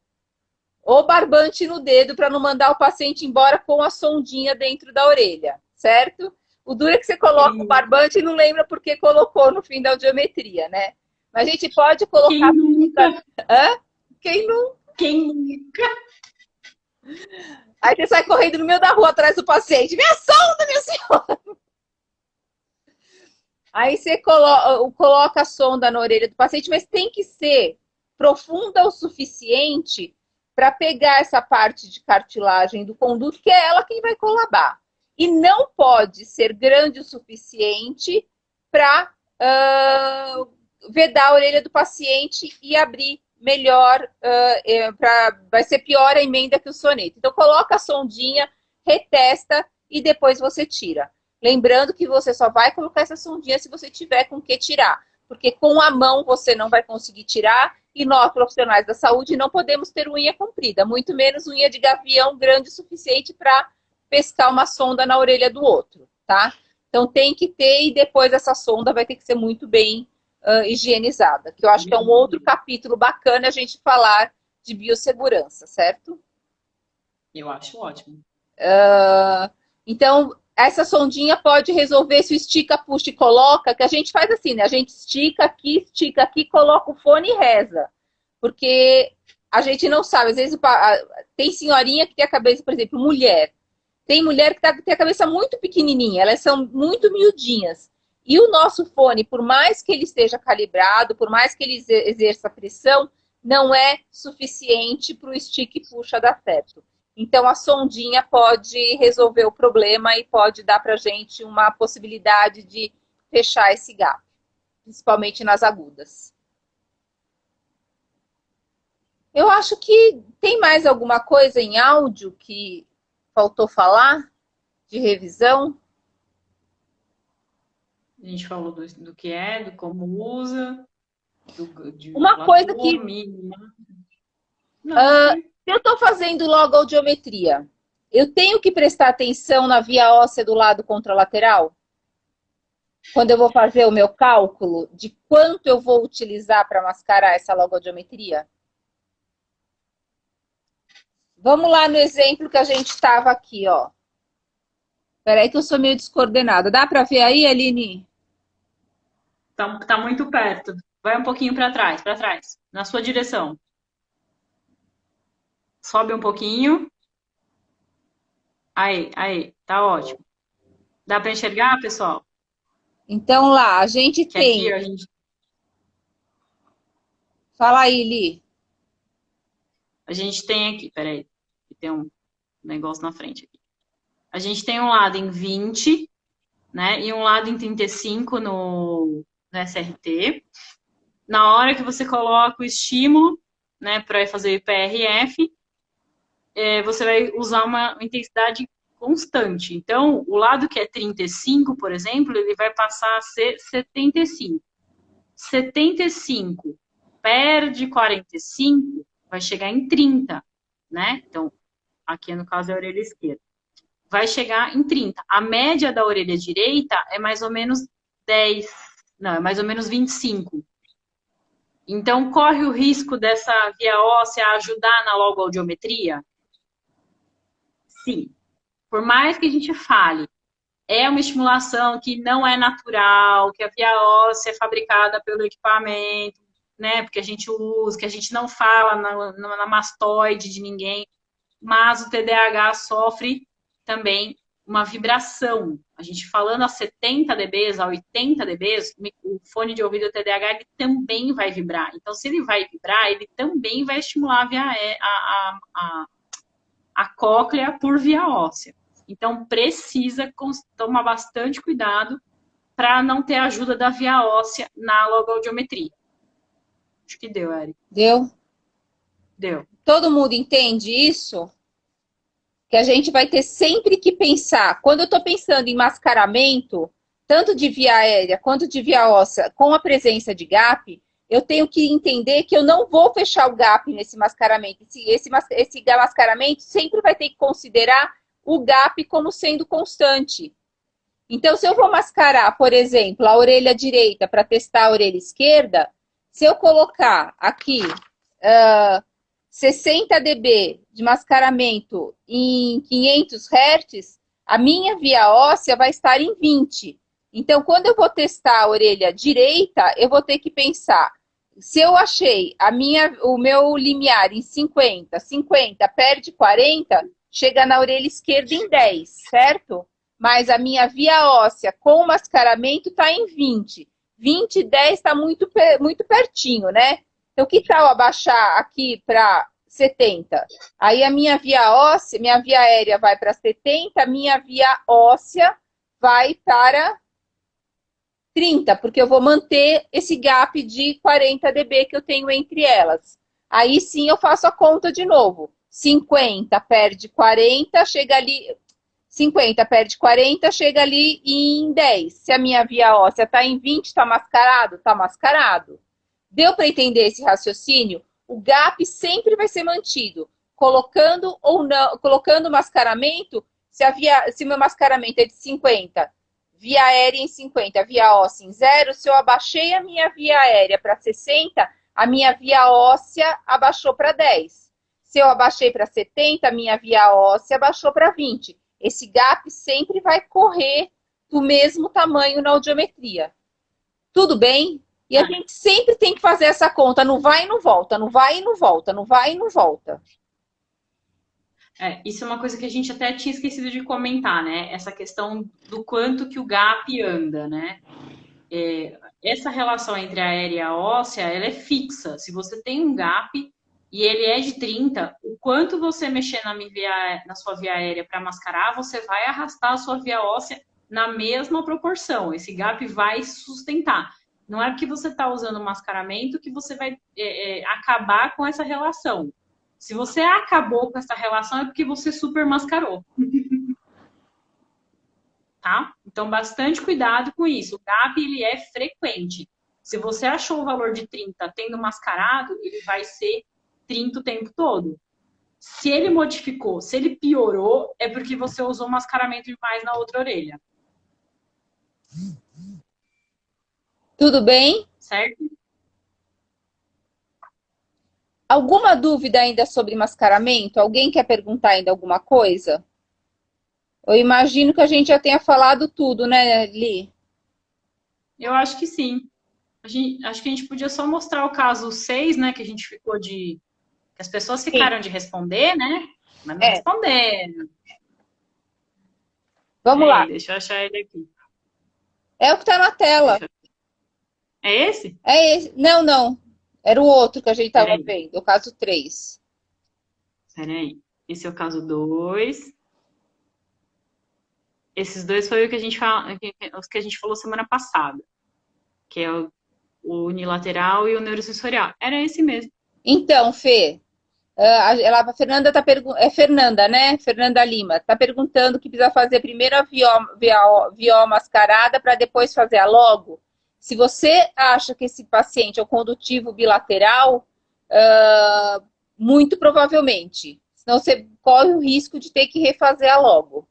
barbante no dedo para não mandar o paciente embora com a sondinha dentro da orelha, certo? O duro é que você coloca o barbante e não lembra porque colocou no fim da audiometria, né? Mas a gente pode colocar... Quem nunca? Hã? Quem não? Quem nunca? Aí você sai correndo no meio da rua atrás do paciente. Minha sonda, minha senhora! Aí você coloca a sonda na orelha do paciente, mas tem que ser profunda o suficiente para pegar essa parte de cartilagem do conduto, que é ela quem vai colabar. E não pode ser grande o suficiente para vedar a orelha do paciente e abrir melhor, vai ser pior a emenda que o soneto. Então, coloca a sondinha, retesta e depois você tira. Lembrando que você só vai colocar essa sondinha se você tiver com o que tirar. Porque com a mão você não vai conseguir tirar e nós, profissionais da saúde, não podemos ter unha comprida, muito menos unha de gavião grande o suficiente para pescar uma sonda na orelha do outro, tá? Então tem que ter e depois essa sonda vai ter que ser muito bem higienizada, que eu acho que é um outro capítulo bacana a gente falar de biossegurança, certo? Eu acho ótimo. Então, essa sondinha pode resolver se o estica, puxa e coloca, que a gente faz assim, né? A gente estica aqui, coloca o fone e reza. Porque a gente não sabe, às vezes tem senhorinha que tem a cabeça, por exemplo, mulher. Tem mulher que tem a cabeça muito pequenininha, elas são muito miudinhas. E o nosso fone, por mais que ele esteja calibrado, por mais que ele exerça pressão, não é suficiente para o estica e puxa dar certo. Então, a sondinha pode resolver o problema e pode dar para a gente uma possibilidade de fechar esse gap, principalmente nas agudas. Eu acho que tem mais alguma coisa em áudio que faltou falar de revisão? A gente falou do que é, do como usa, uma coisa que... se eu estou fazendo logo audiometria, eu tenho que prestar atenção na via óssea do lado contralateral? Quando eu vou fazer o meu cálculo de quanto eu vou utilizar para mascarar essa logoaudiometria? Vamos lá no exemplo que a gente estava aqui, ó. Peraí que eu sou meio descoordenada. Dá para ver aí, Aline? Tá muito perto. Vai um pouquinho para trás, na sua direção. Sobe um pouquinho. Aí, tá ótimo. Dá para enxergar, pessoal? Então lá, a gente tem... Aqui, a gente... Fala aí, Li. A gente tem aqui, peraí, tem um negócio na frente aqui. A gente tem um lado em 20, né, e um lado em 35 no SRT. Na hora que você coloca o estímulo, né, para fazer o IPRF, você vai usar uma intensidade constante. Então, o lado que é 35, por exemplo, ele vai passar a ser 75. 75 perde 45, vai chegar em 30, né? Então, aqui no caso é a orelha esquerda. Vai chegar em 30. A média da orelha direita é mais ou menos 10, não, é mais ou menos 25. Então, corre o risco dessa via óssea ajudar na logoaudiometria? Sim. Por mais que a gente fale, é uma estimulação que não é natural, que a via óssea é fabricada pelo equipamento, né? Porque a gente usa, que a gente não fala na mastoide de ninguém, mas o TDAH sofre também uma vibração. A gente falando a 70 dB, a 80 dB, o fone de ouvido do TDAH ele também vai vibrar. Então, se ele vai vibrar, ele também vai estimular a cóclea por via óssea. Então, precisa tomar bastante cuidado para não ter ajuda da via óssea na logoaudiometria. Acho que deu, Eri. Deu? Deu. Todo mundo entende isso? Que a gente vai ter sempre que pensar. Quando eu estou pensando em mascaramento, tanto de via aérea quanto de via óssea, com a presença de gap, eu tenho que entender que eu não vou fechar o gap nesse mascaramento. Esse mascaramento sempre vai ter que considerar o gap como sendo constante. Então, se eu vou mascarar, por exemplo, a orelha direita para testar a orelha esquerda, se eu colocar aqui 60 dB de mascaramento em 500 Hz, a minha via óssea vai estar em 20. Então, quando eu vou testar a orelha direita, eu vou ter que pensar, se eu achei o meu limiar em 50, 50 perde 40, chega na orelha esquerda em 10, certo? Mas a minha via óssea com mascaramento está em 20. 20 e 10 está muito pertinho, né? Então, que tal abaixar aqui para 70? Aí a minha via óssea, minha via aérea vai para 70, a minha via óssea vai para 30, porque eu vou manter esse gap de 40 dB que eu tenho entre elas. Aí sim eu faço a conta de novo. 50 perde 40, chega ali... 50 perde 40, chega ali em 10. Se a minha via óssea está em 20, está mascarado? Está mascarado. Deu para entender esse raciocínio? O gap sempre vai ser mantido. Colocando ou não, colocando mascaramento, se o meu mascaramento é de 50, via aérea em 50, via óssea em 0, se eu abaixei a minha via aérea para 60, a minha via óssea abaixou para 10. Se eu abaixei para 70, a minha via óssea abaixou para 20. Esse gap sempre vai correr do mesmo tamanho na audiometria. Tudo bem? E a gente sempre tem que fazer essa conta, não vai e não volta, não vai e não volta, não vai e não volta. Isso é uma coisa que a gente até tinha esquecido de comentar, né? Essa questão do quanto que o gap anda, né? Essa relação entre a aérea e a óssea, ela é fixa. Se você tem um gap e ele é de 30, o quanto você mexer na sua via aérea para mascarar, você vai arrastar a sua via óssea na mesma proporção. Esse gap vai sustentar. Não é porque você está usando mascaramento que você vai acabar com essa relação. Se você acabou com essa relação, é porque você super mascarou. Tá? Então, bastante cuidado com isso. O gap, ele é frequente. Se você achou o valor de 30 tendo mascarado, ele vai ser 30 o tempo todo. Se ele modificou, se ele piorou, é porque você usou mascaramento demais na outra orelha. Tudo bem? Certo? Alguma dúvida ainda sobre mascaramento? Alguém quer perguntar ainda alguma coisa? Eu imagino que a gente já tenha falado tudo, né, Li? Eu acho que sim. Acho que a gente podia só mostrar o caso 6, né? Que a gente ficou de... Que as pessoas ficaram de responder, né? Mas não responderam. Vamos lá. Deixa eu achar ele aqui. É o que está na tela. É esse? É esse. Não, não. Era o outro que a gente estava vendo, o caso 3. Peraí. Esse é o caso 2. Esses dois foi o que a gente os que a gente falou semana passada. Que é o unilateral e o neurosensorial. Era esse mesmo. Então, Fê, a Fernanda tá perguntando. É Fernanda, né? Fernanda Lima. Está perguntando que precisa fazer primeiro a VO mascarada para depois fazer a logo. Se você acha que esse paciente é o condutivo bilateral, muito provavelmente. Senão você corre o risco de ter que refazer a logo.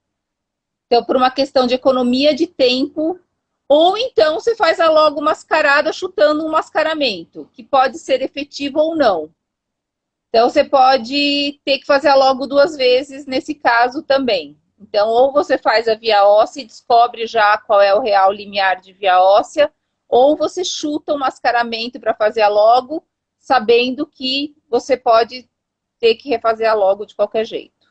Então, por uma questão de economia de tempo, ou então você faz a logo mascarada chutando um mascaramento, que pode ser efetivo ou não. Então, você pode ter que fazer a logo 2 vezes nesse caso também. Então, ou você faz a via óssea e descobre já qual é o real limiar de via óssea, ou você chuta um mascaramento para fazer a logo, sabendo que você pode ter que refazer a logo de qualquer jeito.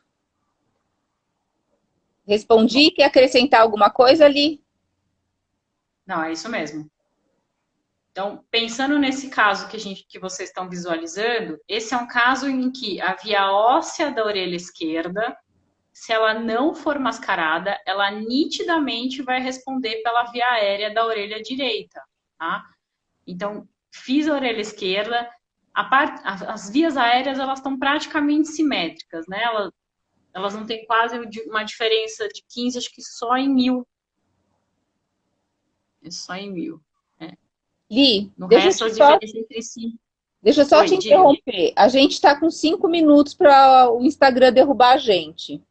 Respondi? Quer acrescentar alguma coisa ali? Não, é isso mesmo. Então, pensando nesse caso que vocês estão visualizando, esse é um caso em que a via óssea da orelha esquerda, se ela não for mascarada, ela nitidamente vai responder pela via aérea da orelha direita, tá? Então, fiz a orelha esquerda, as vias aéreas, elas estão praticamente simétricas, né? Elas não têm quase uma diferença de 15, acho que só em 1000 É só em 1.000. É. Li, No resto, a diferença entre si. deixa eu só Oi, te diga. interromper. A gente está com 5 minutos para o Instagram derrubar a gente.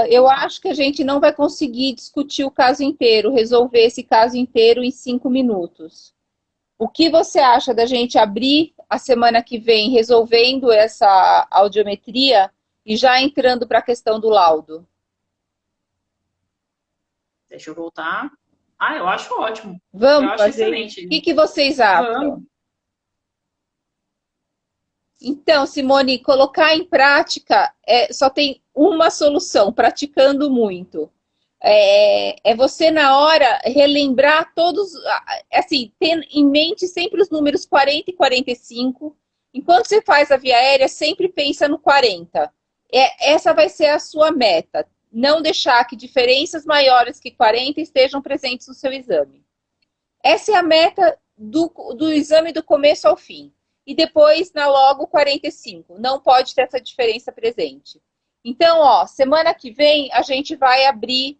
Eu acho que a gente não vai conseguir discutir o caso inteiro, resolver esse caso inteiro em 5 minutos. O que você acha da gente abrir a semana que vem resolvendo essa audiometria e já entrando para a questão do laudo? Deixa eu voltar. Ah, eu acho ótimo. Eu Vamos acho fazer isso? excelente. O que vocês acham? Vamos. Então, Simone, colocar em prática só tem uma solução, praticando muito. É você, na hora, relembrar todos, assim, ter em mente sempre os números 40 e 45. Enquanto você faz a via aérea, sempre pensa no 40. Essa vai ser a sua meta. Não deixar que diferenças maiores que 40 estejam presentes no seu exame. Essa é a meta do exame do começo ao fim. E depois, na logo 45. Não pode ter essa diferença presente. Então, semana que vem, a gente vai abrir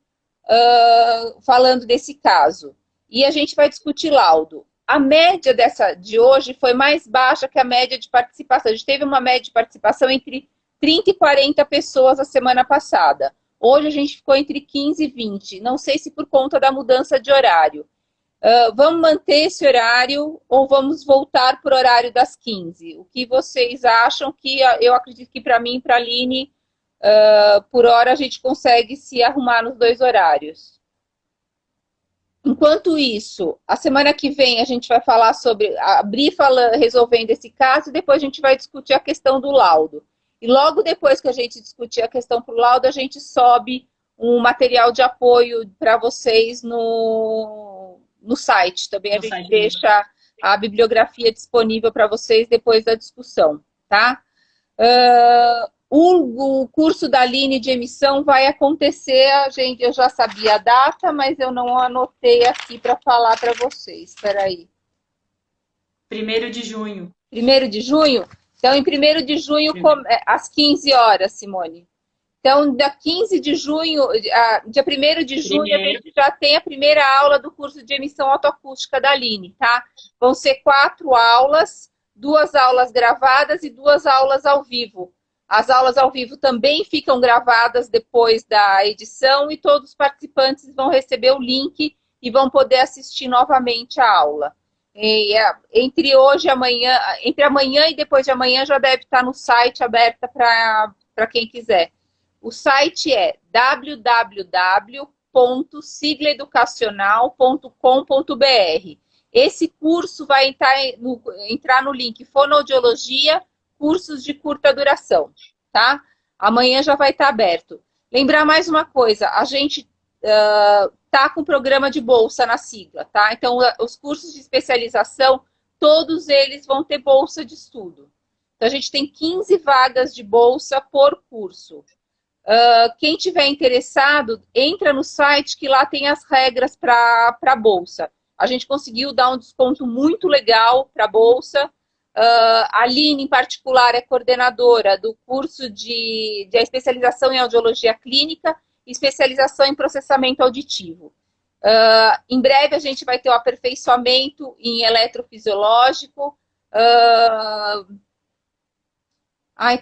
falando desse caso. E a gente vai discutir laudo. A média de hoje foi mais baixa que a média de participação. A gente teve uma média de participação entre 30 e 40 pessoas a semana passada. Hoje a gente ficou entre 15 e 20. Não sei se por conta da mudança de horário. Vamos manter esse horário ou vamos voltar para o horário das 15? O que vocês acham? Que eu acredito que para mim e para a Aline, por hora a gente consegue se arrumar nos dois horários. Enquanto isso, a semana que vem a gente vai falar sobre, abrir resolvendo esse caso e depois a gente vai discutir a questão do laudo. E logo depois que a gente discutir a questão do laudo, a gente sobe um material de apoio para vocês no site. Também a gente deixa a bibliografia disponível para vocês depois da discussão, tá? O curso da Aline de emissão vai acontecer, eu já sabia a data, mas eu não anotei aqui para falar para vocês. Espera aí. 1º de junho. 1º de junho? Então, em 1º de junho, às 15 horas, Simone. Então, dia 15 de junho, dia 1º de junho, a gente já tem a primeira aula do curso de emissão autoacústica da Aline, tá? Vão ser 4 aulas, 2 aulas gravadas e 2 aulas ao vivo. As aulas ao vivo também ficam gravadas depois da edição e todos os participantes vão receber o link e vão poder assistir novamente a aula. Entre hoje e amanhã, entre amanhã e depois de amanhã já deve estar no site aberta para quem quiser. O site é www.siglaeducacional.com.br. Esse curso vai entrar no link Fonoaudiologia, cursos de curta duração, tá? Amanhã já vai estar aberto. Lembrar mais uma coisa, a gente tá com programa de bolsa na sigla, tá? Então, os cursos de especialização, todos eles vão ter bolsa de estudo. Então, a gente tem 15 vagas de bolsa por curso. Quem tiver interessado, entra no site que lá tem as regras para a bolsa. A gente conseguiu dar um desconto muito legal para a bolsa. A Aline, em particular, é coordenadora do curso de especialização em audiologia clínica e especialização em processamento auditivo. Em breve a gente vai ter o aperfeiçoamento em eletrofisiológico.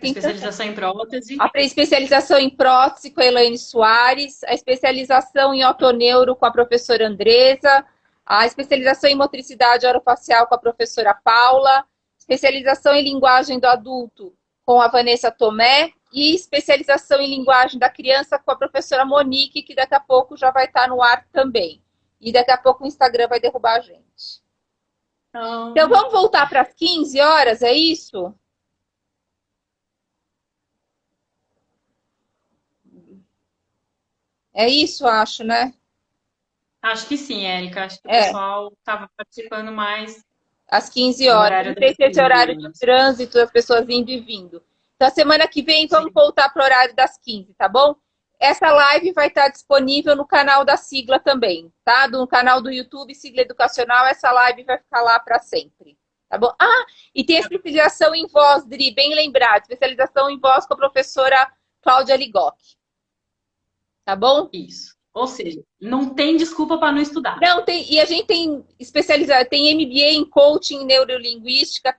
Especialização em prótese. A especialização em prótese com a Elaine Soares, a especialização em otoneuro com a professora Andresa, a especialização em motricidade orofacial com a professora Paula, especialização em linguagem do adulto com a Vanessa Tomé e especialização em linguagem da criança com a professora Monique, que daqui a pouco já vai estar no ar também. E daqui a pouco o Instagram vai derrubar a gente. Então vamos voltar para as 15 horas, é isso? É isso, acho, né? Acho que sim, Érica. Acho que o pessoal estava participando mais. Às 15 horas. Não sei se esse horário de trânsito, as pessoas indo e vindo. Então, semana que vem, vamos voltar para o horário das 15, tá bom? Essa live vai estar disponível no canal da sigla também, tá? No canal do YouTube, Sigla Educacional, essa live vai ficar lá para sempre, tá bom? E tem a especialização em voz, Dri, bem lembrado. Especialização em voz com a professora Cláudia Ligoc. Tá bom? Isso. Ou seja, não tem desculpa para não estudar. Não, tem, e a gente tem especializado, tem MBA em coaching neurolinguística